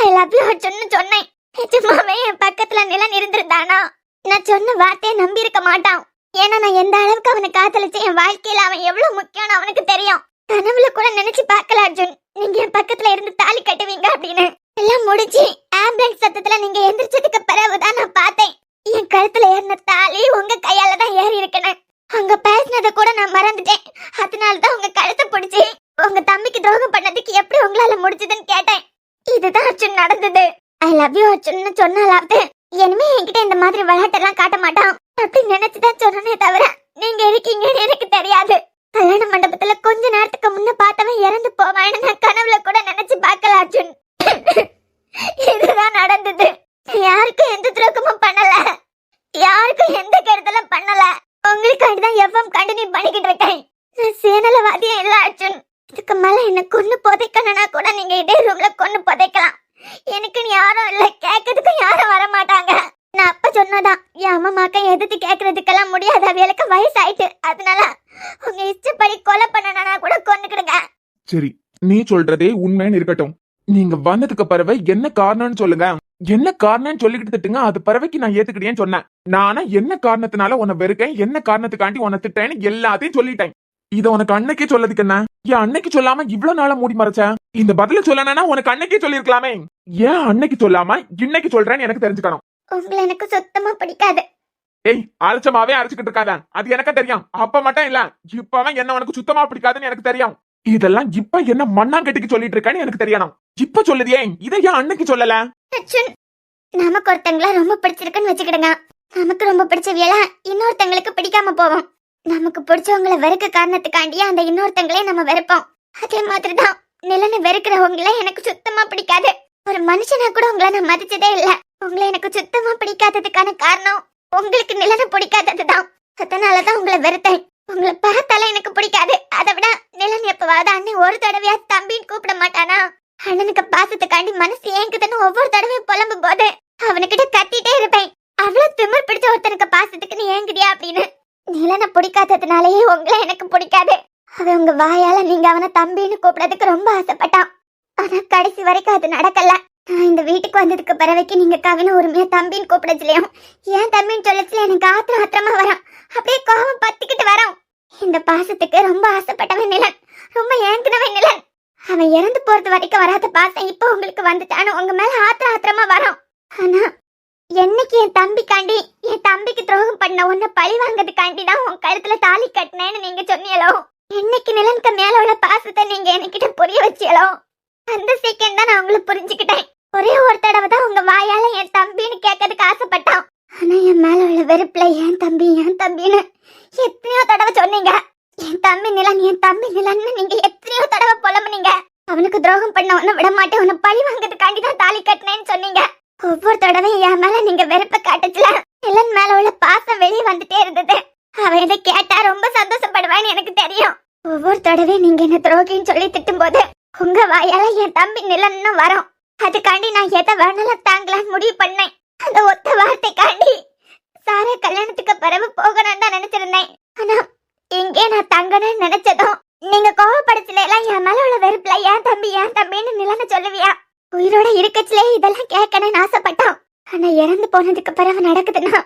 ஐ லவ் யூ அர்ஜுன்னு சொன்னேன். நிஜமாவே என் பக்கத்துல நிலன் இருந்திருந்தானா நான் சொன்ன வார்த்தையை நம்பி இருக்க மாட்டான். ஏன்னா நான் எந்த அளவுக்கு அவனை காதலிச்சு என் வாழ்க்கையில அவன் எவ்வளவு முக்கியம்னு அவனுக்கு தெரியும். கனவுல கூட நினைச்சு பார்க்கல அர்ஜுன் நீங்க என் பக்கத்துல இருந்து தாலி கட்டுவீங்க அப்படின்னு. எல்லாம் முடிஞ்சு ஆம்புலன்ஸ் சத்தத்துல நீங்க எந்திரிச்சதுக்கு பிறகுதான் நான் பார்த்தேன். என் கழுத்துல ஏறின தாலி உங்க கையால தான் ஏறி இருக்கணும். அங்க பேசினதை கூட நான் மறந்துட்டேன். அதனாலதான் உங்க கழுத்தை பிடிச்சி உங்க தம்பிக்கு துரோகம் பண்ணதுக்கு எப்படி உங்களால முடிச்சதுன்னு கேட்டேன். இதுதான் அர்ஜுன் நடந்தது. ஐ லவ் யூ அர்ஜுன்னு சொன்னாலாவது இனிமே என்கிட்ட இந்த மாதிரி விளையாட்டெல்லாம் காட்ட மாட்டான் அப்படி நினைச்சுதான் சொன்னனே தவிர நீங்க இருக்கீங்கன்னு எனக்கு தெரியாது. கல்யாண மண்டபத்துல கொஞ்ச நேரத்துக்கு முன்ன பார்த்தவன் இறந்து போவான்னு நான் கனவுல கூட நினைச்சு பார்க்கல அர்ஜுன். இதுதான் நடந்தது. யாருக்கும் எந்த துரோகமும் பண்ணல, யாருக்கும் எந்த கெடுதலும் பண்ணல. உங்களுக்காண்டிதான் எஃப்எம் கண்டினியூ பண்ணிக்கிட்டு இருக்கேன். நான் சேனலவாதியும் இல்ல அர்ஜுன். இதுக்கு மேல என்ன கொன்னு புதைக்கணும்னா கூட நீங்க இதே ரூம்ல கொன்னு புதைக்கலாம். எனக்குன்னு யாரும் இல்ல, கேட்கறதுக்கும் யாரும் வர மாட்டாங்க. நான் அப்ப சொன்னதான் என் அம்மாக்க எதிர்த்து கேட்கறதுக்கெல்லாம் முடியாது, அவளுக்கு வயசாயிட்டு. அதனால உங்க இஷ்டப்படி கொலை பண்ணனா கூட கொன்னுக்கிடுங்க. சரி, நீ சொல்றதே உண்மைன்னு இருக்கட்டும். நீங்க வந்ததுக்கு பிறகு என்ன காரணம்னு சொல்லுங்க. என்ன காரணம்னு சொல்லிக்கிட்டு திட்டுங்க. அது பிறவைக்கு நான் ஏத்துக்கிட்டேன்னு சொன்னேன். நானா என்ன காரணத்தினால உன்னை வெறுக்கேன், என்ன காரணத்துக்காண்டி உன்னை திட்டேன்னு எல்லாத்தையும் சொல்லிட்டேன். இத உனக்கு அன்னைக்கே சொல்லதுக்கு என்ன? ஏன் அன்னைக்கு சொல்லாம இவ்வளவு நாளா மூடி மறைச்ச? இந்த பதில சொல்லனா உனக்கு அன்னைக்கே சொல்லிருக்கலாமே. ஏன் அன்னைக்கு சொல்லாம இன்னைக்கு சொல்றேன்னு எனக்கு தெரிஞ்சுக்கணும். உங்களை எனக்கு சுத்தமா பிடிக்காது. ஏய், அரைச்சமாவே அரைச்சுக்கிட்டு இருக்காத. அது எனக்கு தெரியும். அப்ப மட்டும் இல்ல, இப்பவன் என்ன உனக்கு சுத்தமா பிடிக்காதுன்னு எனக்கு தெரியும். இதெல்லாம் இப்ப என்ன மண்ணாங்கட்டிக்கு சொல்லிட்டு இருக்கான்னு எனக்கு தெரியணும். இப்ப சொல்லுதியே, இதை ஏன் அன்னைக்கு சொல்லல? அர்ஜுன், நமக்கு ஒருத்தங்கள ரொம்ப பிடிச்சிருக்குன்னு வச்சுக்கிடுங்க. நமக்கு ரொம்ப பிடிச்சவியல இன்னொருத்தங்களுக்கு பிடிக்காம போவோம். நமக்கு பிடிச்சவங்களை வெறுக்க காரணத்துக்காண்டியே அந்த இன்னொருத்தங்களே நம்ம வெறுப்போம். அதே மாதிரிதான் நிலனை வெறுக்கிறவங்கள எனக்கு சுத்தமா பிடிக்காது. ஒரு மனுஷனா கூட உங்களை நான் மதிச்சதே இல்ல. உங்களை எனக்கு சுத்தமா பிடிக்காததுக்கான காரணம் உங்களுக்கு நிலனை பிடிக்காததுதான். அதனாலதான் உங்களை வெறுத்தேன். உங்களை பார்த்தால எனக்கு பிடிக்காது. அதை விட நிலன் எப்பவாவது அண்ணன் ஒரு தடவையா தம்பின்னு கூப்பிட மாட்டானா? அண்ணனுக்கு பாசத்துக்காண்டி மனசு ஏங்குதுன்னு ஒவ்வொரு தடவையும் புலம்பும் போது அவனுக்கிட்ட கத்திட்டே இருப்பேன். அவ்வளவு திமிர் பிடிச்ச ஒருத்தனுக்கு பாசத்துக்கு நீ ஏங்குடியா அப்படின்னு. நிலனை பிடிக்காததுனாலயே உங்களை எனக்கு பிடிக்காது. அது உங்க வாயால நீங்க அவனை தம்பின்னு கூப்பிடறதுக்கு ரொம்ப ஆசைப்பட்டான். ஆனா கடைசி வரைக்கும் அது நடக்கல. நான் இந்த வீட்டுக்கு வந்ததுக்கு பிறவைக்கு நீங்க கவின உரிமையா தம்பின்னு கூப்பிடச்சுலையும் ஏன் தம்பின்னு சொல்லச்சுல எனக்கு ஆத்திரமா வரும். அப்படியே கோபம் பத்திக்கிட்டு வரும். இந்த பாசத்துக்கு ரொம்ப ஆசைப்பட்டவன் நிலன், ரொம்ப ஏங்குனவன் நிலன். அவன் இறந்து போறது வரைக்கும் வராத பாசம் இப்ப உங்களுக்கு வந்துட்டான்னு உங்க மேல ஆத்திரமா வரும். ஆனா என்னைக்கு என் தம்பிக்கு துரோகம் பண்ண உன்னை பழி வாங்கிறதுக்காண்டி தான் உன் கழுத்துல தாலி கட்டினேன்னு நீங்க சொன்னீங்களோ, என்னைக்கு நிலனுக்கு மேல உள்ள பாசத்தை நீங்க என்கிட்ட புரிய வச்சீங்களோ, அந்த செகண்ட் தான் நான் உங்களை புரிஞ்சுக்கிட்டேன். ஒரே ஒரு தடவை தான் உங்க வாயால என் தம்பின்னு கேட்கறதுக்கு ஆசைப்பட்டான். ஆனா என் மேல உள்ள வெறுப்புல என் தம்பின்னு எத்தனையோ தடவை சொன்னீங்க. என் தம்பி நிலன்னு நீங்க எத்தனையோ தடவை புலம்புனீங்க. அவனுக்கு துரோகம் பண்ண உன்னை விட மாட்டேன், உன்னை பழி வாங்கிறதுக்காண்டி தான் தாலி கட்டினேன்னு சொன்னீங்க. ஒவ்வொரு தடவையும் என் மேல நீங்க வெறுப்ப காட்டுச்சுல, நிலன் மேல உள்ள பாசம் வெளியே வந்துட்டே இருந்தது. அவன் இதை கேட்டா ரொம்ப சந்தோஷப்படுவான்னு எனக்கு தெரியும். ஒவ்வொரு தடவையும் நீங்க என்ன துரோகின்னு சொல்லி திட்டும் போது உங்க வாயால என் தம்பி நிலன்னு வரும். அதுக்காண்டி நான் எதை வேணாலும் தாங்கலான்னு முடிவு பண்ணேன். அந்த ஒத்த வார்த்தைக்காண்டி சாரா கல்யாணத்துக்கு பிறகு போகணும்னு தான் நினைச்சிருந்தேன். ஆனா இங்கே நான் தங்கணும்னு நினைச்சதும் நீங்க கோவப்படச்சுல எல்லாம் என் மேல உள்ள வெறுப்புல ஏன் தம்பின்னு நிலன்னு சொல்லுவியா? உயிரோட இருக்கச்சிலே இதெல்லாம் கேட்கணும்னு ஆசைப்பட்டான். ஆனா இறந்து போனதுக்கு பிறகு நடக்குதுன்னா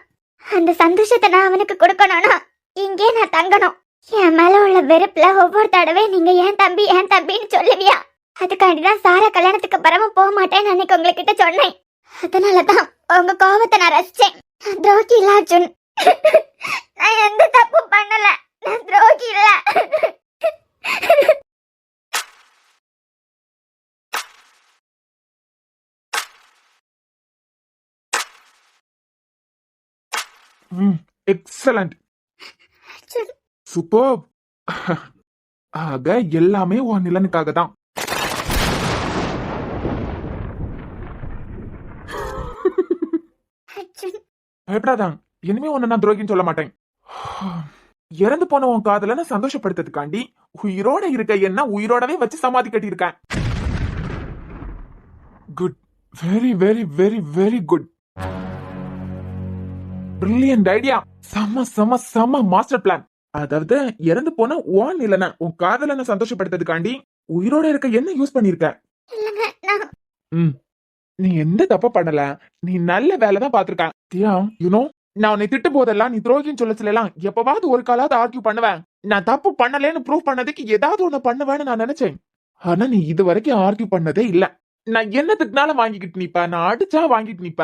அந்த சந்தோஷத்தை நான் அவனுக்கு கொடுக்கணும்னா இங்கே நான் தங்கணும். என் மேல உள்ள வெறுப்புல ஒவ்வொரு தடவை நீங்க ஏன் தம்பின்னு சொல்லுவியா? அதுக்காண்டிதான் சாரா கல்யாணத்துக்கு பிறகு போக மாட்டேன்னு அன்னைக்கு உங்ககிட்ட சொன்னேன். அதனாலதான் உங்க கோவத்தை நான் ரசிச்சேன். நான் துரோகி இல்ல அர்ஜுன். நான் எந்த தப்பு பண்ணல. நான் துரோகி இல்ல. Excellent, super. ஆக எல்லாமே உன் நிலனுக்காக தான். பயப்படாதான், இனிமே உன்னை நான் துரோகின்னு சொல்ல மாட்டேன். இறந்து போன உன் காதலனை சந்தோஷப்படுத்துறதுக்காண்டி உயிரோட இருக்க என்ன உயிரோடவே வச்சு சமாதி கட்டியிருக்கேன். Good, very very very very good, brilliant idea. செம மாஸ்டர் பிளான். அதாவது இறந்து போன உன் நிலனை உன் காதலனை சந்தோஷப்படுத்துறதுக்காண்டி உயிரோட இருக்க என்ன யூஸ் பண்ணிருக்க. நீ எந்த தப்ப பண்ணல, நீ நல்ல வேலை தான் பாத்திருக்க. யூனோ, நான் உன்னை திட்டும் போதெல்லாம் நீ துரோகின்னு சொல்லலாம் எப்பவாவது ஒரு காலாவது ஆர்கியூ பண்ணுவேன். நான் தப்பு பண்ணலன்னு ப்ரூவ் பண்ணதுக்கு ஏதாவது ஒண்ணு பண்ணுவேன்னு நான் நினைச்சேன். ஆனா நீ இது வரைக்கும் ஆர்கியூ பண்ணதே இல்ல. நான் என்ன திட்டினாலும் வாங்கிக்கிட்டு நிப்ப, நான் அடிச்சா வாங்கிட்டு நிப்ப.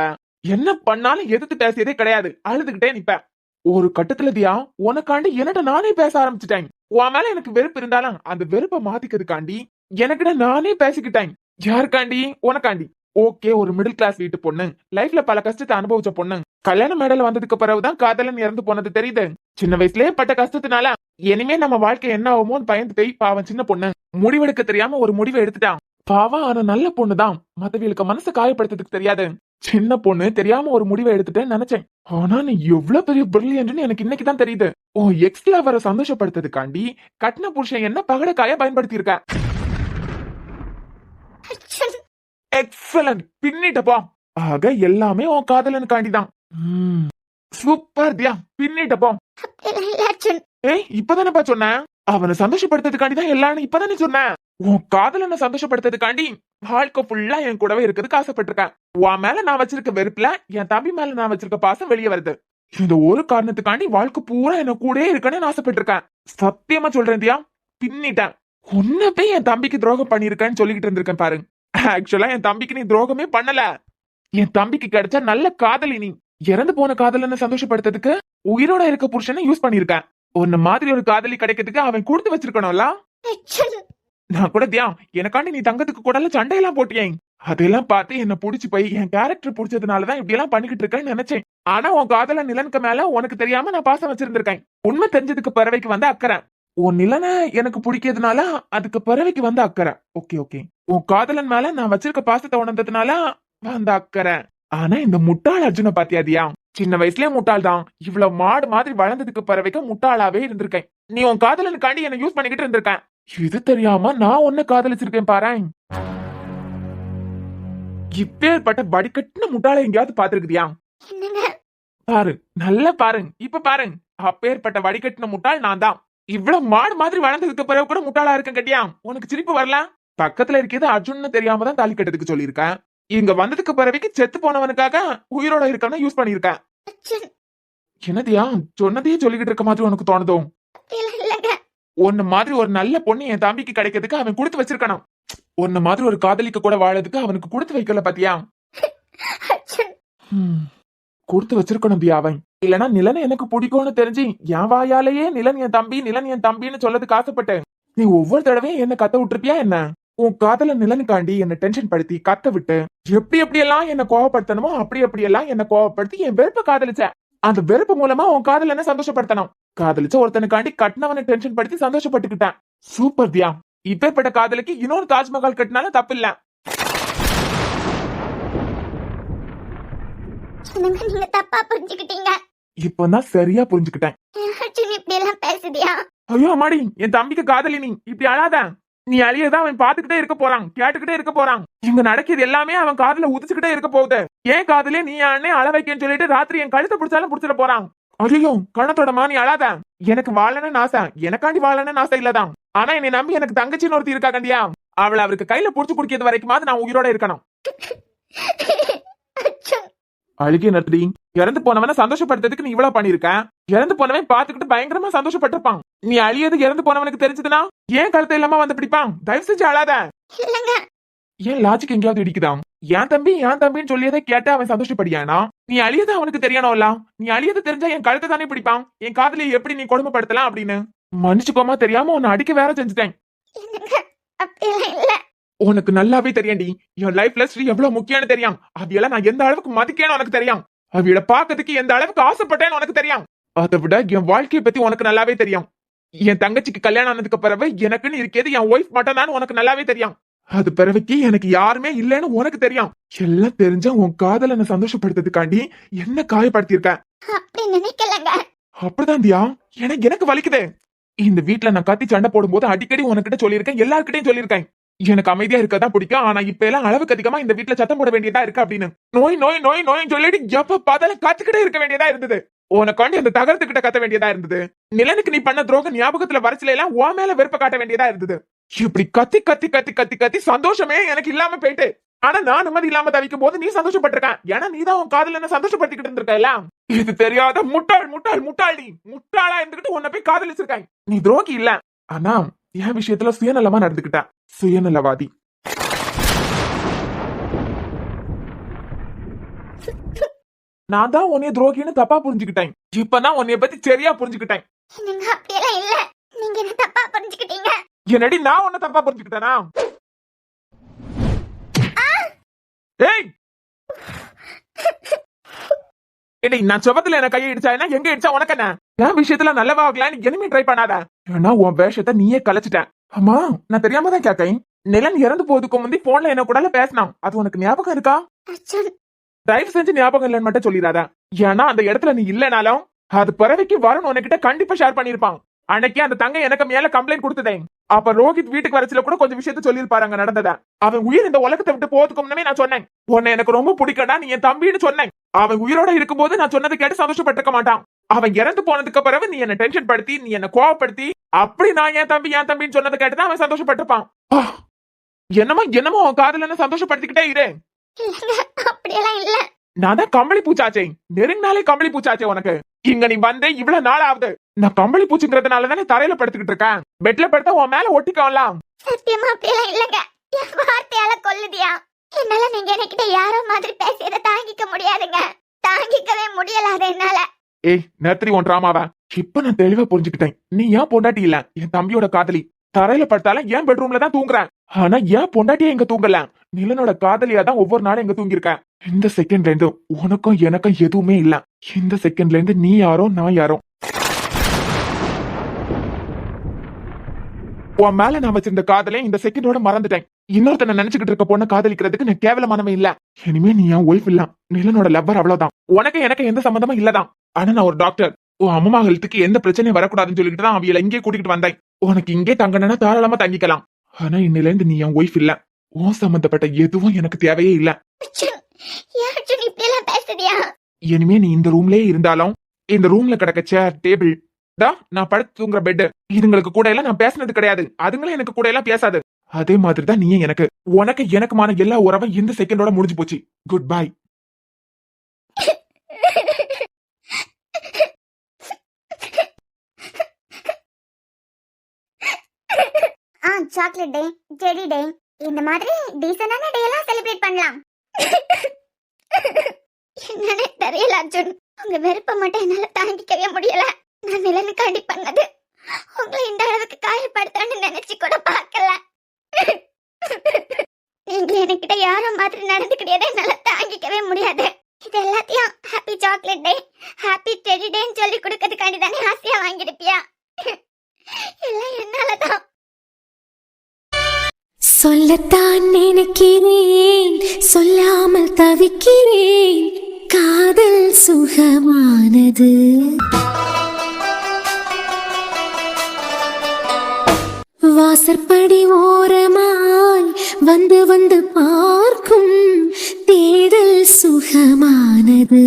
என்ன பண்ணாலும் எதிர்த்து பேசியதே கிடையாது, அழுதுகிட்டே நிப்பேன். ஒரு கட்டத்துல தியா உனக்காண்டி என்னட்ட நானே பேச ஆரம்பிச்சுட்டேன். உன் மேல எனக்கு வெறுப்பு இருந்தாலும் அந்த வெறுப்பை மாத்திக்கிறதுக்காண்டி எனக்கிட்ட நானே பேசிக்கிட்டேன். யாருக்காண்டி? உனக்காண்டி. ஓகே, ஒரு மிடில் கிளாஸ் வீட்டு பொண்ணு, லைஃப்ல பல கஷ்டத்தை அனுபவிச்ச பொண்ணு, கல்யாண மேடல வந்ததுக்கு பிறகுதான் காதலன் இறந்து போனது தெரியுது. சின்ன வயசுலயே பட்ட கஷ்டத்தினால இனிமே நம்ம வாழ்க்கை என்ன ஆகுமோன்னு பயந்துட்டு பாவம் சின்ன பொண்ணு முடிவெடுக்க தெரியாம ஒரு முடிவை எடுத்துட்டான். பாவம், ஆனா நல்ல பொண்ணுதான், மத்தவங்களுக்கு மனசை காயப்படுத்துறதுக்கு தெரியாது. சின்ன பொண்ணு தெரியாம ஒரு முடிவை எடுத்துட்டேன்னு நினைச்சேன். ஆனா நீ எவ்வளவு பெரிய பிரில்லியன்ட்னு எனக்கு இன்னைக்குதான் தெரியுது. உன் எக்ஸ் லவரை சந்தோஷப்படுத்துறதுக்காண்டி கட்டின புருஷன் என்ன பகடக்காய பயன்படுத்தி இருக்க. அர்ஜுன், எக்ஸலன்ட், பின்னிட்டப்பா. ஆக எல்லாமே உன் காதலனுக்காண்டிதான். சூப்பர் தியா, பின்னிட்டப்பா. அப்படியெல்லாம் இல்ல அர்ஜுன். ஏய், இப்பதானப்பா சொன்னேன், அவனை சந்தோஷப்படுத்துறதுக்காண்டிதான் எல்லாரும் இப்பதானே சொன்னேன். உன் காதலனை சந்தோஷப்படுத்துறதுக்காண்டி வாழ்க்கை ஃபுல்லா என் கூடவே இருக்கிறதுக்கு ஆசைப்பட்டிருக்கேன். உன் மேல நான் வச்சிருக்க வெறுப்புல என் தம்பி மேல நான் வச்சிருக்க பாசம் வெளியே வருது. இந்த ஒரு காரணத்துக்காண்டி வாழ்க்கை பூரா என்ன கூடயே இருக்கணும்னு ஆசைப்பட்டிருக்கேன். சத்தியமா சொல்றேன் தியா, பின்னிட்டேன். உன்ன போய் என் தம்பிக்கு துரோகம் பண்ணிருக்கேன்னு சொல்லிக்கிட்டு இருந்திருக்கேன் பாருங்க. ஆக்சுவலா என் தம்பிக்கு நீ துரோகமே பண்ணல. என் தம்பிக்கு கிடைச்ச நல்ல காதலி நீ. இறந்து போன காதலனை சந்தோஷப்படுத்துறதுக்கு உயிரோட இருக்க புருஷனை யூஸ் பண்ணிருக்கேன். உன்ன மாதிரி ஒரு காதலி கிடைக்கிறதுக்கு அவன் கொடுத்து வச்சிருக்கணும்ல. அர்ஜுன், நான் கூட தியா எனக்காண்டி நீ தங்கத்துக்கு கூட சண்டையெல்லாம் போட்டியேன். அதெல்லாம் பார்த்து என்ன புடிச்சு போய் என் கேரக்டர் புடிச்சதுனாலதான் இப்படி எல்லாம் பண்ணிக்கிட்டு இருக்கேன்னு நினைச்சேன். ஆனா உன் காதல நிலனுக்கு மேல உனக்கு தெரியாம நான் பாசம் வச்சிருந்திருக்கேன். உண்மை தெரிஞ்சதுக்கு பிறவைக்கு வந்து அக்கறை. உன் நிலனை எனக்கு பிடிக்கிறதுனால அதுக்கு பிறவைக்கு வந்து அக்கறை. ஓகே ஓகே, உன் காதலன் மேல நான் வச்சிருக்க பாசத்தை உணர்ந்ததுனால வந்த அக்கறை. ஆனா இந்த முட்டாள் அர்ஜுனை பாத்தியாதியா, சின்ன வயசுலயே முட்டாள் தான். இவ்வளவு மாடு மாதிரி வளர்ந்ததுக்கு பிறவைக்கும் முட்டாளாவே இருந்திருக்கேன். நீ உன் காதலனுக்காண்டி என்ன யூஸ் பண்ணிக்கிட்டு இருந்திருக்கேன். இது தெரியாம நான் உன்னை காதலிச்சிருக்கேன் பாரு. இப்பேற்பட்ட வடிகட்டின முட்டாளை எங்கேயாவது பாத்துருக்குதியா? என்னங்க? பாரு, நல்லா பாரு, இப்ப பாரு. அப்பேற்பட்ட வடிகட்டின முட்டாள் நான் தான். இவ்வளவு மாடு மாதிரி வளர்ந்ததுக்கு பிறகு கூட முட்டாளா இருக்கேன் கட்டியா? உனக்கு சிரிப்பு வரல? பக்கத்துல இருக்கிறது அர்ஜுன்னு தெரியாம தான் தாலி கட்டதுக்கு சொல்லியிருக்கேன். இங்க வந்ததுக்கு பிறகு செத்து போனவனுக்காக உயிரோட இருக்கவன யூஸ் பண்ணிருக்கேன். அர்ஜுன், என்னதியா சொன்னதையே சொல்லிக்கிட்டு இருக்க மாதிரி உனக்கு தோணுதோ? அப்படியெல்லாம் இல்லங்க. உன்ன மாதிரி ஒரு நல்ல பொண்ணு என் தம்பிக்கு கிடைக்கிறதுக்கு அவன் கொடுத்து வச்சிருக்கணும். உன்ன மாதிரி ஒரு காதலிக்க கூட வாழறதுக்கு அவனுக்கு கொடுத்து வைக்கல பாத்தியா? அர்ஜுன், கொடுத்து வச்சிருக்கணும் தியா அவன். இல்லனா நிலன் எனக்கு பிடிக்கும்னு தெரிஞ்சு என் வாயாலேயே நிலன் என் தம்பி, நிலன் என் தம்பின்னு சொல்லதுக்கு ஆசைப்பட்டேன். நீ ஒவ்வொரு தடவையும் என்ன கத்த விட்டுருப்பியா என்ன? உன் காதல நிலனுக்காண்டி என்ன டென்ஷன் படுத்தி கத்த விட்டு எப்படி எல்லாம் என்ன கோவப்படுத்தணுமோ அப்படி எல்லாம் என்ன கோவப்படுத்தி என் வெறுப்ப காதலிச்ச. அந்த வெறுப்பு மூலமா உன் காதல என்ன சந்தோஷப்படுத்தணும். காதலிச்ச ஒருத்தனுக்காண்டி கட்டினவனை டென்ஷன் படுத்தி சந்தோஷப்பட்டுக்கிட்டேன். சூப்பர் தியா. இப்பேற்பட்ட காதலுக்கு இன்னொரு தாஜ்மஹால் கட்டினாலும் தப்பு இல்ல. என்னங்க நீங்க தப்பா புரிஞ்சுக்கிட்டீங்க. இப்பதான் சரியா புரிஞ்சுக்கிட்டேன். அர்ஜுன் இப்படி எல்லாம் பேசுதியா? ஐயோ அம்மாடி, என் தம்பிக்கு காதலி நீ இப்படி அழாத. நீ அழியதான் அவன் பாத்துக்கிட்டே இருக்க போறான், கேட்டுக்கிட்டே இருக்க போறான். இங்க நடக்கிறது எல்லாமே அவன் காதுல உதிச்சுக்கிட்டே இருக்க போகுது. ஏன் காதலே நீ அண்ணே அழ வைக்கன்னு சொல்லிட்டு ராத்திரி என் கழுத்தை பிடிச்சாலும் பிடிச்சிட போறான். ஐயோ கணத்தோடமா நீ அழாத. எனக்கு வாழணும்னு ஆசை, எனக்காண்டி வாழணும்னு ஆசை இல்லதான். ஆனா என்னை நம்பி எனக்கு தங்கச்சின்னு ஒருத்தி இருக்கா கண்டியா, அவளை அவருக்கு கையில புடிச்சு குடிக்கிறது வரைக்கும் நான் உயிரோட இருக்கணும். அழுகி நன்றி. இறந்து போனவன சந்தோஷப்படுத்துறதுக்கு நீ இவ்வளவு பண்ணிருக்க. இறந்து போனவன் பாத்துக்கிட்டு பயங்கரமா சந்தோஷப்பட்டிருப்பான். நீ அழியது இறந்து போனவனுக்கு தெரிஞ்சதுன்னா ஏன் கழுத்தை இல்லாம வந்து பிடிப்பான். தயவு செஞ்சு அழாத. ஏன் லாஜிக் எங்கேயாவது இடிக்குதான்? என் தம்பின்னு சொல்லியதை கேட்ட அவன் சந்தோஷப்படியானா? நீ அழியது அவனுக்கு தெரியணும்ல. நீ அழியது தெரிஞ்சா என் கழுத்தை தானே பிடிப்பான். என் காதலியை எப்படி நீ கொடுமைப்படுத்தலாம் அப்படின்னு. மன்னிச்சுக்கோமா, தெரியாம உன்னை அடிக்க வேற செஞ்சுட்டேன். உனக்கு நல்லாவே தெரியும்டி என் லைஃப்ல ஸ்ரீ எவ்வளவு முக்கியம்னு தெரியும். அவையெல்லாம் நான் எந்த அளவுக்கு மதிக்கேன்னு உனக்கு தெரியும். அவையோட பாக்கிறதுக்கு எந்த அளவுக்கு ஆசைப்பட்டேன்னு உனக்கு தெரியும். அதை விட என் வாழ்க்கையை பத்தி உனக்கு நல்லாவே தெரியும். என் தங்கச்சிக்கு கல்யாணம் ஆனதுக்கு பிறகு எனக்குன்னு இருக்கிறது என் ஒய்ஃப் மட்டும் தான் உனக்கு நல்லாவே தெரியும். அது பிறகுக்கு எனக்கு யாருமே இல்லைன்னு உனக்கு தெரியும். எல்லாம் தெரிஞ்ச உன் காதலனை சந்தோஷப்படுத்துறதுக்காண்டி என்ன காயப்படுத்திருக்க. அப்படிதான் தியா, எனக்கு வலிக்குது. இந்த வீட்டுல நான் கத்தி சண்டை போடும் போது அடிக்கடி உனக்கிட்ட சொல்லியிருக்கேன், எல்லார்கிட்டையும் சொல்லியிருக்கேன். எனக்கு அமைதியா இருக்கதான் பிடிக்கும். ஆனா இப்ப எல்லாம் அளவுக்கு அதிகமா இந்த வீட்டுல சத்தம் போட வேண்டியதா இருக்கு அப்படின்னு. நோய் நோய் நோய் நோய் சொல்லிட்டு எப்ப பார்த்தாலும் கத்துக்கிட்டே இருக்க வேண்டியதா இருந்தது. உனக்காண்டி அந்த தகரத்துக்கிட்ட கத்த வேண்டியதா இருந்தது. நிலனுக்கு நீ பண்ண துரோக ஞாபகத்துல வரச்சில எல்லாம் உன் மேல வெறுப்ப காட்ட வேண்டியதா இருந்தது. இப்படி கத்தி கத்தி கத்தி கத்தி கத்தி சந்தோஷமே எனக்கு இல்லாம போயிட்டு. ஆனா நான் நிம்மதி இல்லாம தவிக்கும் போது நீ சந்தோஷப்பட்டிருக்கேன். ஏன்னா நீதான் உன் காதல என்ன சந்தோஷப்படுத்திக்கிட்டு இருந்திருக்க. இது தெரியாத முட்டாள் முட்டாள் முட்டாள் நீ. முட்டாளா இருந்துகிட்டு உன்னை போய் காதலிச்சிருக்காங்க. நீ துரோகி இல்ல, ஆனா என் விஷயத்துல சுயநலமா நடந்துக்கிட்ட. சுயநலவாதி. நான் தான் உன்னைய துரோகின்னு தப்பா புரிஞ்சுக்கிட்டேன். இப்பதான் உன்னைய பத்தி சரியா புரிஞ்சுக்கிட்டேன். என்னங்க அப்படியெல்லாம் இல்ல, நீங்க என்ன தப்பா புரிஞ்சுக்கிட்டீங்க. என்னடி நான் உன்னை தப்பா புரிஞ்சுக்கிட்டேனா? ஏய் ஏடி, நான் சுவத்துல என்ன கையை இடிச்சா என்ன, எங்க இடிச்சா உனக்கு என்ன? என் விஷயத்துல நல்லவாகலான்னு இனிமே ட்ரை பண்ணாத. ஏன்னா உன் வேஷத்தை நீயே கலைச்சிட்டேன். அம்மா, நான் தெரியாம தான் கேட்கேன். நிலன் இறந்து போதுக்கு முந்தி போன்ல என்ன கூட பேசினான். அது உனக்கு ஞாபகம் இருக்கா? அர்ஜுன், தயவு செஞ்சு ஞாபகம் இல்லைன்னு மட்டும் சொல்லிடாத. ஏன்னா அந்த இடத்துல நீ இல்லனாலும் அது பிறவைக்கு வருண் உனக்கிட்ட கண்டிப்பா ஷேர் பண்ணிருப்பான். அன்னைக்கு அந்த தங்கை எனக்கு மேல கம்ப்ளைண்ட் கொடுத்ததே. அப்ப ரோஹித் வீட்டுக்கு வரச்சுல கூட கொஞ்சம் விஷயத்த சொல்லிருப்பாருங்க நடந்தத. அவன் உயிர் இந்த உலகத்தை விட்டு போறதுக்கு முன்னமே நான் சொன்னேன், உன்னை எனக்கு ரொம்ப பிடிக்கடா, நீ என் தம்பின்னு சொன்னேன். அவன் உயிரோட இருக்கும்போது நான் சொன்னதை கேட்டு சந்தோஷப்பட்டிருக்க மாட்டான். அவன் இறந்து போனதுக்கு பிறகு நீ என்ன டென்ஷன் படுத்தி, நீ என்ன கோவப்படுத்தி, அப்படி நான் என் தம்பின்னு சொன்னதை கேட்டுதான் அவன் சந்தோஷப்பட்டிருப்பான். என்னமோ உன் காதல என்ன சந்தோஷப்படுத்திக்கிட்டே இரு. இல்லங்க அப்படியெல்லாம் இல்ல. நான் தான் கம்பளி பூச்சாச்சே, நெருங்கினாலே கம்பளி பூச்சாச்சே உனக்கு. இங்க நீ வந்து இவ்வளவு நாள் ஆகுது. நான் கம்பளி பூச்சிங்கிறதுனாலதானே தரையில படுத்துக்கிட்டு இருக்கேன். பெட்ல படுத்தா உன் மேல ஒட்டிக்கலாம். சத்தியமா அப்படியெல்லாம் இல்லங்க. என் வார்த்தையால கொல்லுதியா. என்னால நீங்க என்கிட்ட யாரோ மாதிரி பேசியதை தாங்கிக்க முடியாதுங்க. தாங்கிக்கவே முடியலாத என்னால. ஏய் நேத்திரி உன் டிராமாவா? இப்ப நான் தெளிவா புரிஞ்சுக்கிட்டேன். நீ ஏன் பொண்டாட்டி இல்ல, என் தம்பியோட காதலி. தரையில படுத்தாலும் ஏன் பெட்ரூம்ல தான் தூங்குறேன். ஆனா ஏன் பொண்டாட்டியே எங்க தூங்கல? நிலனோட காதலியா தான் ஒவ்வொரு நாளும் எங்க தூங்கிருக்கேன். இந்த செகண்ட்ல இருந்து உனக்கும் எனக்கும் எதுவுமே இல்ல. இந்த செகண்ட்ல இருந்து நீ யாரோ நான் யாரோ. உன் மேல நான் வச்சிருந்த காதலை இந்த செகண்டோட மறந்துட்டேன். இன்னொருத்தனை நினைச்சுக்கிட்டு இருக்க பொண்ணை காதலிக்கிறதுக்கு நான் கேவலமானவே இல்ல. இனிமே நீ என் ஒய்ஃப் இல்ல, நிலனோட லவ்வர், அவ்வளவுதான். உனக்கு எனக்கு எந்த சம்மந்தமும் இல்லதான். ஆனா நான் ஒரு டாக்டர். உன் அம்மா ஹெல்த்துக்கு எந்த பிரச்சனையும் வரக்கூடாதுன்னு சொல்லிட்டு தான் அவளை இங்கே கூட்டிட்டு வந்தேன். உனக்கு இங்கே தங்கணும்னா தாராளமா தங்கிக்கலாம். ஆனா இன்னில இருந்து நீ என் ஒய்ஃப் இல்ல. உன் சம்பந்தப்பட்ட எதுவும் எனக்கு தேவையே இல்ல. இனிமே நீ இந்த ரூம்லயே இருந்தாலும், இந்த ரூம்ல கிடக்க சேர், டேபிள், நான் படுத்து தூங்குற பெட், இதுங்களுக்கு கூட எல்லாம் நான் பேசினது கிடையாது. அதுங்களும் எனக்கு கூட எல்லாம் பேசாது. அதே மாதிரிதான் நீ எனக்கு. உனக்கு எனக்குமான எல்லா உறவும் இந்த செகண்டோட முடிஞ்சு போச்சு. Good bye. Chocolate day, teddy day, இந்த மாதிரி டீசன்டான டே எல்லாம் செலிப்ரேட் பண்ணலாம். என்னன்னு தெரியல அர்ஜுன், உங்க வெறுப்பை மட்டும் என்னால தாங்கிக்கவே முடியல. நான் நிலனுக்காண்டி பண்ணது உங்களை இந்த அளவுக்கு காயப்படுத்தான்னு நினைச்சு கூட பார்க்கல. நீங்க என்கிட்ட யாரோ மாதிரி நடந்துக்கிட்டே என்னால தாங்கிக்கவே முடியாது. இது எல்லாத்தையும் happy chocolate day, happy teddy டேன்னு சொல்லி கொடுக்கறதுக்காண்டி தானே ஆசையா வாங்கிருப்பியா? எல்லாம் என்னாலதான். சொல்லத்தான் நினைக்கிறேன், சொல்லாமல் தவிக்கிறேன். காதல் சுகமானது. வாசற்படி ஓரமாய் வந்து வந்து பார்க்கும் தேடல் சுகமானது.